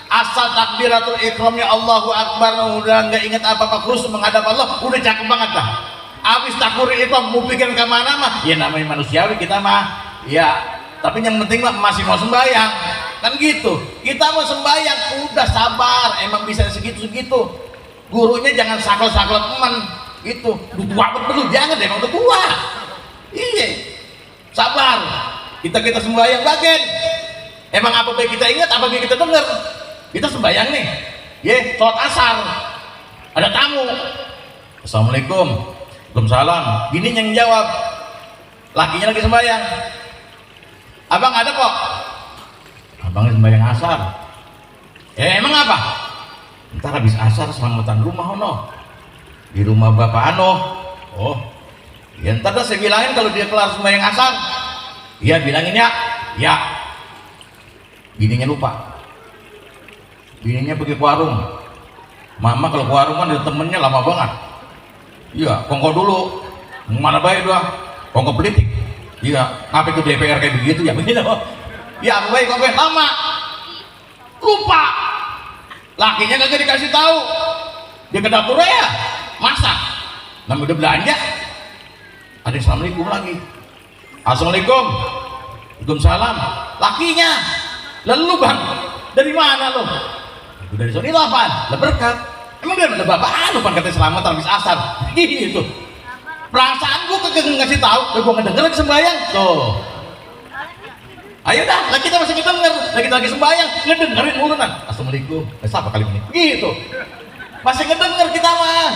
asal takbiratul ihramnya Allahu Akbar udah nggak ingat apa-apa, khusyuk menghadap Allah udah cakep banget dah. Habis takbir itu mau pikir kemana mah ya, namanya manusiawi kita mah ya, tapi yang penting mah masih mau sembahyang kan gitu. Kita mau sembahyang udah sabar, emang bisa segitu-segitu. Gurunya jangan saklek-saklek teman itu, udah tua betul, jangan deh, emang udah tua. Iya sabar, kita sembahyang bagian, emang apa baik kita ingat apa baik kita dengar. Kita sembahyang nih ya, sholat asar ada tamu, assalamualaikum, waalaikumsalam, gini yang jawab lakinya lagi sembahyang, abang ada kok, abang sembahyang asar, emang apa? Ntar habis asar selamatan rumah ono, di rumah bapak ano, oh ya ntar dah saya bilangin kalau dia kelar sembahyang asar, iya bilangin ya, bininya lupa, bininya pergi ke warung, mama kalau ke warung kan ada temennya lama banget, iya kongko dulu, mana baik doang, kongko politik, iya apa itu DPR kayak begitu ya begitu, ya baik kongko lama, lupa, lakinya kagak dikasih tahu, dia ke dapur ya masak, namanya udah belanja, ada assalamualaikum lagi, assalamualaikum, waalaikumsalam, lakinya, lalu bang dari mana lo? Dari sana itu apaan? Lah berkat. Emang dia ada bapak anu pan katanya selamat habis asar. Gitu. Perasaan gua kagak ngasih tahu, gua ngedenger lagi sembahyang. Tuh. Ayo dah, lah kita masih ngedenger, lah kita lagi sembahyang, ngedengerin mulunan. Assalamualaikum. Siapa kali ini? Gitu. Masih ngedenger kita mah.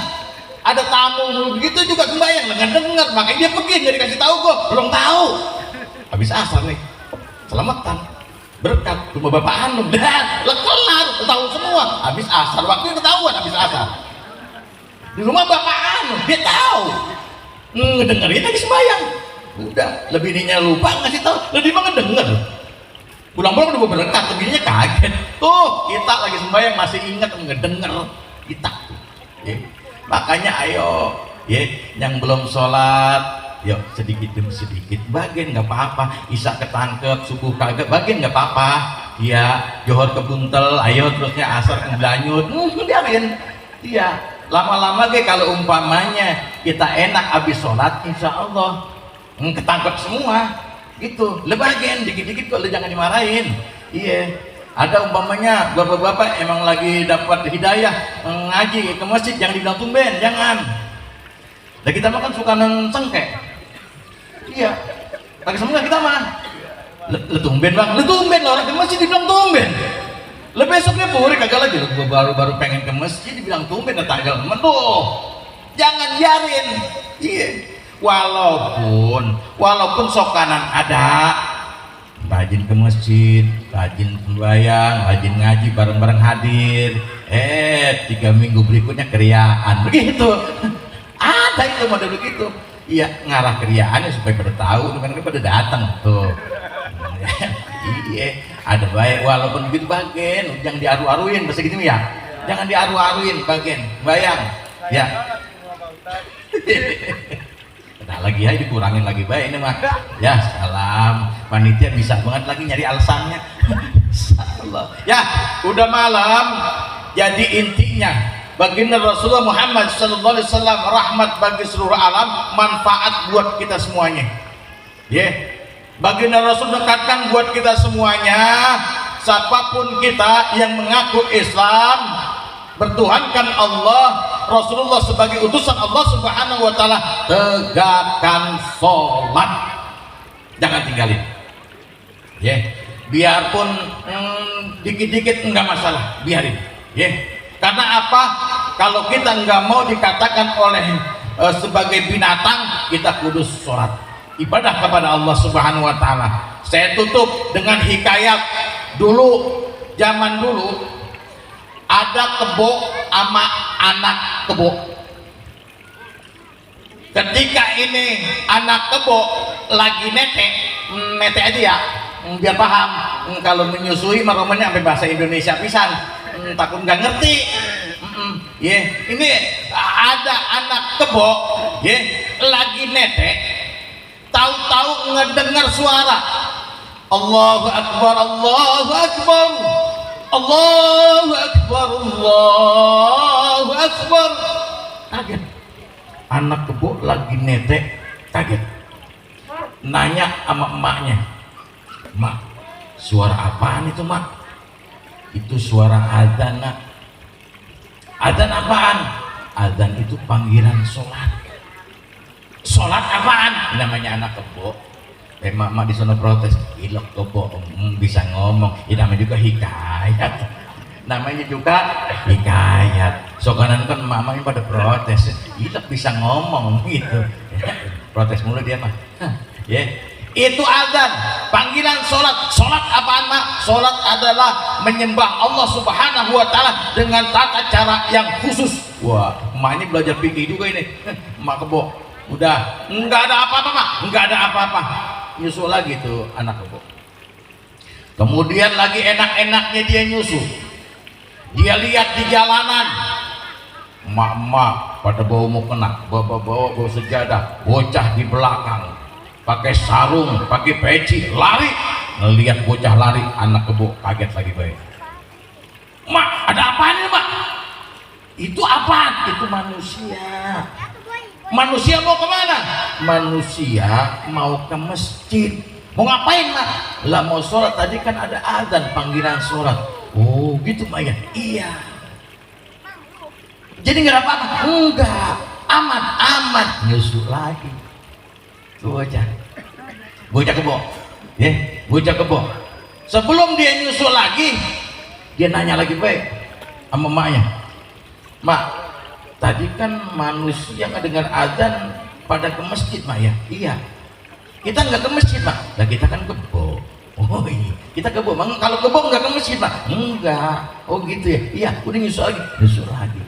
Ada tamu begitu juga sembahyang, lah ngedenger, makanya dia pergi enggak dikasih tahu gua, belum tahu. Habis asar nih. Selamatan. Berkat rumah bapak anu dah kelar tahu semua, habis asar waktu ketahuan habis asar di rumah bapak anu dia tahu, ngedengerin lagi sembahyang udah, lebih ininya lupa ngasih tahu, lebih mah ngedenger pulang-pulang udah berkat, lebihnya kaget tuh kita lagi sembahyang masih ingat ngedenger kita ya. Makanya ayo ya yang belum sholat yuk sedikit demi sedikit, bagian nggak apa-apa, isya ketangkep, subuh kagak, bagian nggak apa-apa ya, johor ke buntel, ayo terusnya asar ke belanyut, biarin iya, lama-lama ke kalau umpamanya kita enak habis sholat insya Allah ketangkep semua gitu, lebagian dikit-dikit kok, jangan dimarahin iya. Ada umpamanya bapak-bapak emang lagi dapat hidayah ngaji ke masjid, jangan dibilang tumben, jangan. Dan kita makan suka cengkeh. Iya, lagi semua kita mah tumben bang, tumben lah orang ke masjid dibilang tumben. Besoknya puri kagak lagi, gua baru pengen ke masjid dibilang tumben, tanggal tuh jangan biarin. Iya, walaupun sok kanan ada, rajin ke masjid, rajin sembahyang, rajin ngaji, bareng-bareng hadir. 3 minggu berikutnya keriaan begitu. Ada ada itu model begitu. Iya, ngarah keriaannya supaya pada tahu, kan pada datang tuh. Iya, ada baik walaupun begitu bagian, jangan diaru-aruin bahasa gitu ya. Jangan diaru-aruin bagian, bayang. Ya. Nah, lagi ya dikurangin lagi baik ini mah. Ya, salam. Panitia bisa banget lagi nyari alasannya. Salah. Ya, udah malam. Jadi intinya baginda Rasulullah Muhammad sallallahu alaihi wasallam rahmat bagi seluruh alam, manfaat buat kita semuanya. Ya. Baginda Rasul dekatkan buat kita semuanya, siapapun kita yang mengaku Islam, bertuhankan Allah, Rasulullah sebagai utusan Allah Subhanahu wa taala, tegakkan sholat, jangan tinggalin. Ya, biarpun dikit-dikit enggak masalah, biarin. Ya, karena apa? Kalau kita enggak mau dikatakan oleh sebagai binatang, kita kudus sholat, ibadah kepada Allah Subhanahu wa taala. Saya tutup dengan hikayat dulu, zaman dulu ada kebo sama anak kebo. Ketika ini anak kebo lagi nete aja ya, biar paham. Kalau menyusui maromanya sampai bahasa Indonesia pisan, takut nggak ngerti. Ini ada anak kebo, lagi nete, tahu-tahu ngedengar suara Allahu Akbar, Allahu Akbar, Allahu Akbar, Allahu Akbar. Kaget. Anak kebo lagi netek, kaget. Nanya sama emaknya, "Mak, suara apaan itu, Mak?" "Itu suara azan, Nak." "Azan apaan?" "Azan itu panggilan sholat." "Sholat apaan?" Namanya anak kebo. Mak di sana protes, "Ilok kebo bisa ngomong." Ya namanya juga hikayat. Namanya juga hikayat. Sokanan kan mamanya pada protes, "Ilok bisa ngomong" gitu. Protes mulu dia mah. Ya. Itu azan, panggilan sholat. Sholat apaan, Mak? Sholat adalah menyembah Allah Subhanahu wa taala dengan tata cara yang khusus. Wah, emaknya belajar fikih juga ini. Emak kebo. Udah, enggak ada apa-apa, Mak. Enggak ada apa-apa. Nyusul lagi tuh anak kebo. Kemudian lagi enak-enaknya dia nyusul. Dia lihat di jalanan emak-emak pada bawa mau kena, bawa sejadah, bocah di belakang pakai sarung, pakai peci, lari. Ngelihat bocah lari, anak kebo kaget lagi baik. "Mak, ada apaan ini, Mak?" "Itu apaan?" "Itu manusia." "Manusia mau kemana?" "Manusia mau ke masjid." "Mau ngapain, Mak?" "Lah mau sholat, tadi kan ada azan panggilan sholat." "Oh gitu, Mak ya?" "Iya." "Jadi nggak ada apa-apa?" "Enggak, aman." Nyusul lagi tuh bocah kebo, bocah kebo. Sebelum dia nyusul lagi, dia nanya lagi baik sama emaknya, "Mak, tadi kan manusia ngedengar azan pada ke masjid, Mak ya?" "Iya." "Kita nggak ke masjid, Mak." "Lah kita kan kebo." "Oh iya, kita kebo, Mak. Kalau kebo nggak ke masjid, Mak." "Enggak." "Oh gitu ya." "Iya." Udah nyusul lagi.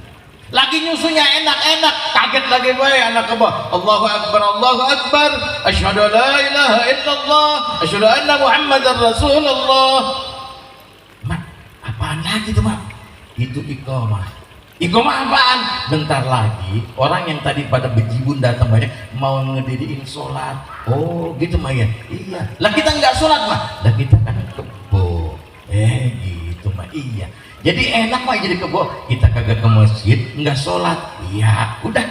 Lagi nyusunya enak-enak, kaget lagi gue anak kebo. "Allahu Akbar, Allahu Akbar, asyhadu an la ilaha illallah, asyhadu anna Muhammadar Rasulullah." "Mak, apaan lagi tuh, Mak?" "Itu iqamah." "Iqamah apaan?" "Bentar lagi orang yang tadi pada bejibun datang banyak mau ngediriin sholat." "Oh gitu, Mak ya?" "Iya." "Lah kita nggak sholat, Mak." "Lah kita kan kebo." Gitu, Mak. "Iya." Jadi enak, Mak, jadi kebo. Kita kagak ke masjid, nggak sholat. "Iya." Udah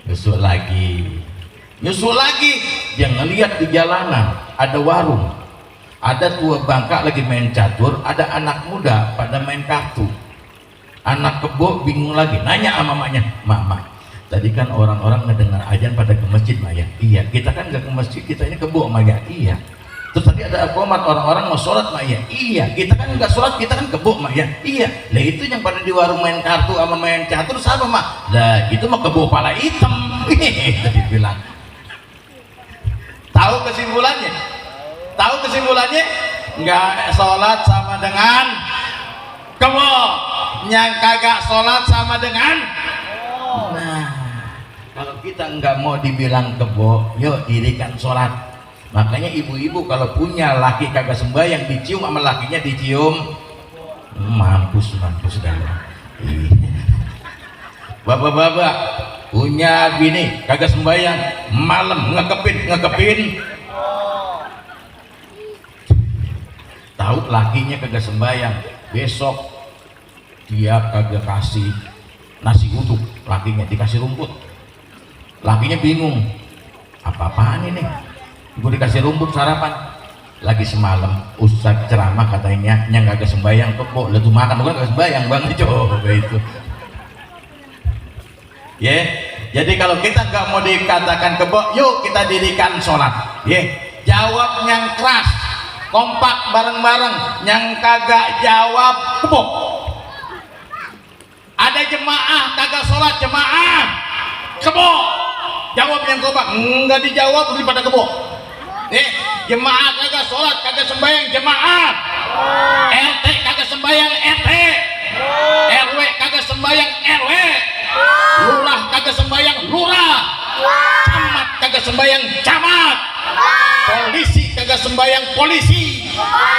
nyusul lagi. Dia ngelihat di jalanan ada warung, ada tua bangka lagi main catur, ada anak muda pada main kartu. Anak kebo bingung lagi, nanya sama mamanya, "Mak, tadi kan orang-orang ngedengar azan pada ke masjid, Mak ya?" "Iya." "Kita kan nggak ke masjid, kita ini kebo, Mak ya?" "Iya." "Terus tadi ada komat orang-orang mau sholat, Mak ya?" "Iya." "Kita kan nggak sholat, kita kan kebo, Mak ya?" "Iya." "Lah itu yang pada di warung main kartu sama main catur sama, Mak?" "Lah itu mah kebo pala hitam." Itu dibilang. Tahu kesimpulannya? Nggak sholat sama dengan kebo, yang kagak sholat sama dengan. Nah, kita nggak mau dibilang kebo, yuk dirikan sholat. Makanya ibu-ibu kalau punya laki kagak sembahyang dicium sama lakinya dicium, mampus dah. Bapak-bapak punya bini kagak sembahyang malam ngekepin, tahu lakinya kagak sembahyang, besok dia kagak kasih nasi uduk, lakinya dikasih rumput, lakinya bingung, apa-apaan ini, gue dikasih rumput sarapan, lagi semalam ustaz ceramah katanya yang kagak sembahyang kok lu tuh makan bukan kagak sembahyang bang, coba itu ya. Yeah. Jadi kalau kita nggak mau dikatakan kebo, yuk kita dirikan sholat ya. Yeah. Jawab yang keras, kompak bareng-bareng, yang kagak jawab kebo. Ada jemaah kagak sholat, jemaah kebo, jawab yang kompak, nggak dijawab daripada kebo. Jemaah kagak sholat, kagak sembahyang, jemaah RT kagak sembahyang, RT RW kagak sembahyang, RW lurah kagak sembahyang, lurah camat kagak sembahyang, camat polisi kagak sembahyang, polisi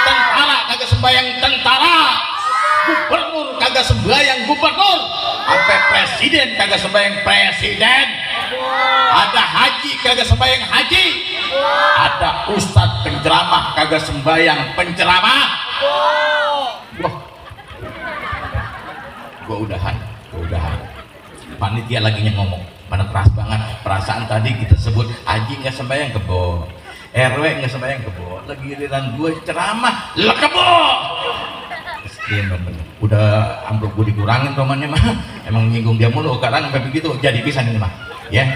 tentara kagak sembahyang, tentara gubernur kagak sembahyang, gubernur sampai presiden kagak sembahyang, presiden ada haji kagak sembahyang, haji ada ustadz penceramah kagak sembahyang, penceramah. Wah, gua udahan. Panitia lagi ngomong, mana keras banget. Perasaan tadi kita sebut haji nggak sembahyang kebo, RW nggak sembahyang kebo, lagi giliran gue ceramah lah kebo. Udah amplop gue dikurangin romannya mah, emang nyinggung dia mulu sekarang sampai begitu jadi pisan ini mah ya.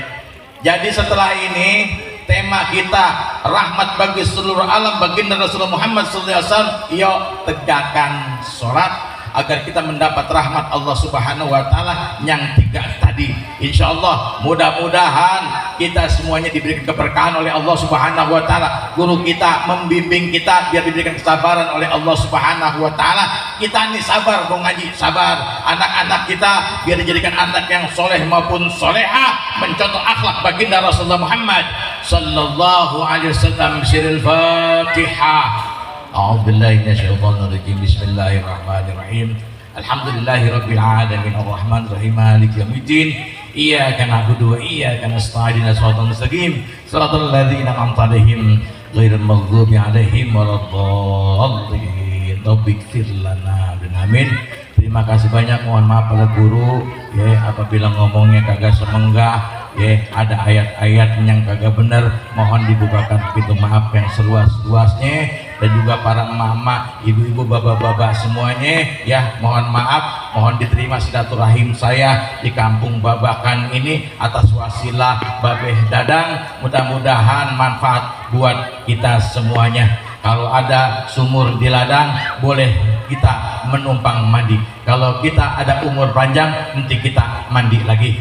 Jadi setelah ini tema kita rahmat bagi seluruh alam baginda Rasulullah Muhammad SAW. Yuk tegakkan sholat agar kita mendapat rahmat Allah Subhanahu wa Ta'ala yang 3 tadi. Insya Allah mudah-mudahan kita semuanya diberikan keberkahan oleh Allah Subhanahu wa Ta'ala. Guru kita membimbing kita biar diberikan kesabaran oleh Allah Subhanahu wa Ta'ala. Kita ini sabar mau ngaji, sabar. Anak-anak kita biar dijadikan anak yang soleh maupun solehah, mencontoh akhlak baginda Rasulullah Muhammad sallallahu alaihi wasallam. Siril Fatihah. A'udzubillahi minasyaitonir rajim. Bismillahirrahmanirrahim. Alhamdulillahirabbil alamin arrahmanir rahim maliki yaumiddin. Iyyaka na'budu wa iyyaka nasta'in. Shiratal mustaqim. Shiratal ladzina an'amta 'alaihim ghairil maghdubi 'alaihim waladdallin. Rabbighfir lana. Amin. Terima kasih banyak, mohon maaf pada guru ya apabila ngomongnya kagak semenggah ya, ada ayat-ayat yang kagak bener, mohon dibukakan pintu maaf yang seluas-luasnya. Dan juga para mama, ibu-ibu, bapak-bapak semuanya ya, mohon maaf, mohon diterima silaturahim saya di kampung Babakan ini atas wasilah Babeh Dadang. Mudah-mudahan manfaat buat kita semuanya. Kalau ada sumur di ladang boleh kita menumpang mandi, kalau kita ada umur panjang nanti kita mandi lagi.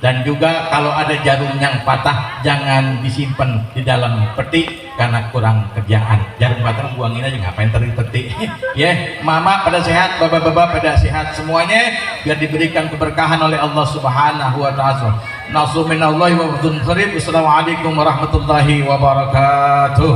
Dan juga kalau ada jarum yang patah jangan disimpan di dalam peti karena kurang kerjaan. Jarum patah buangin aja, ngapain tadi peti ya. Mama pada sehat, bapak-bapak pada sehat semuanya, biar diberikan keberkahan oleh Allah Subhanahu wa Ta'ala. Nasruminallahi wa bihamdihi. Wassalamualaikum warahmatullahi wabarakatuh.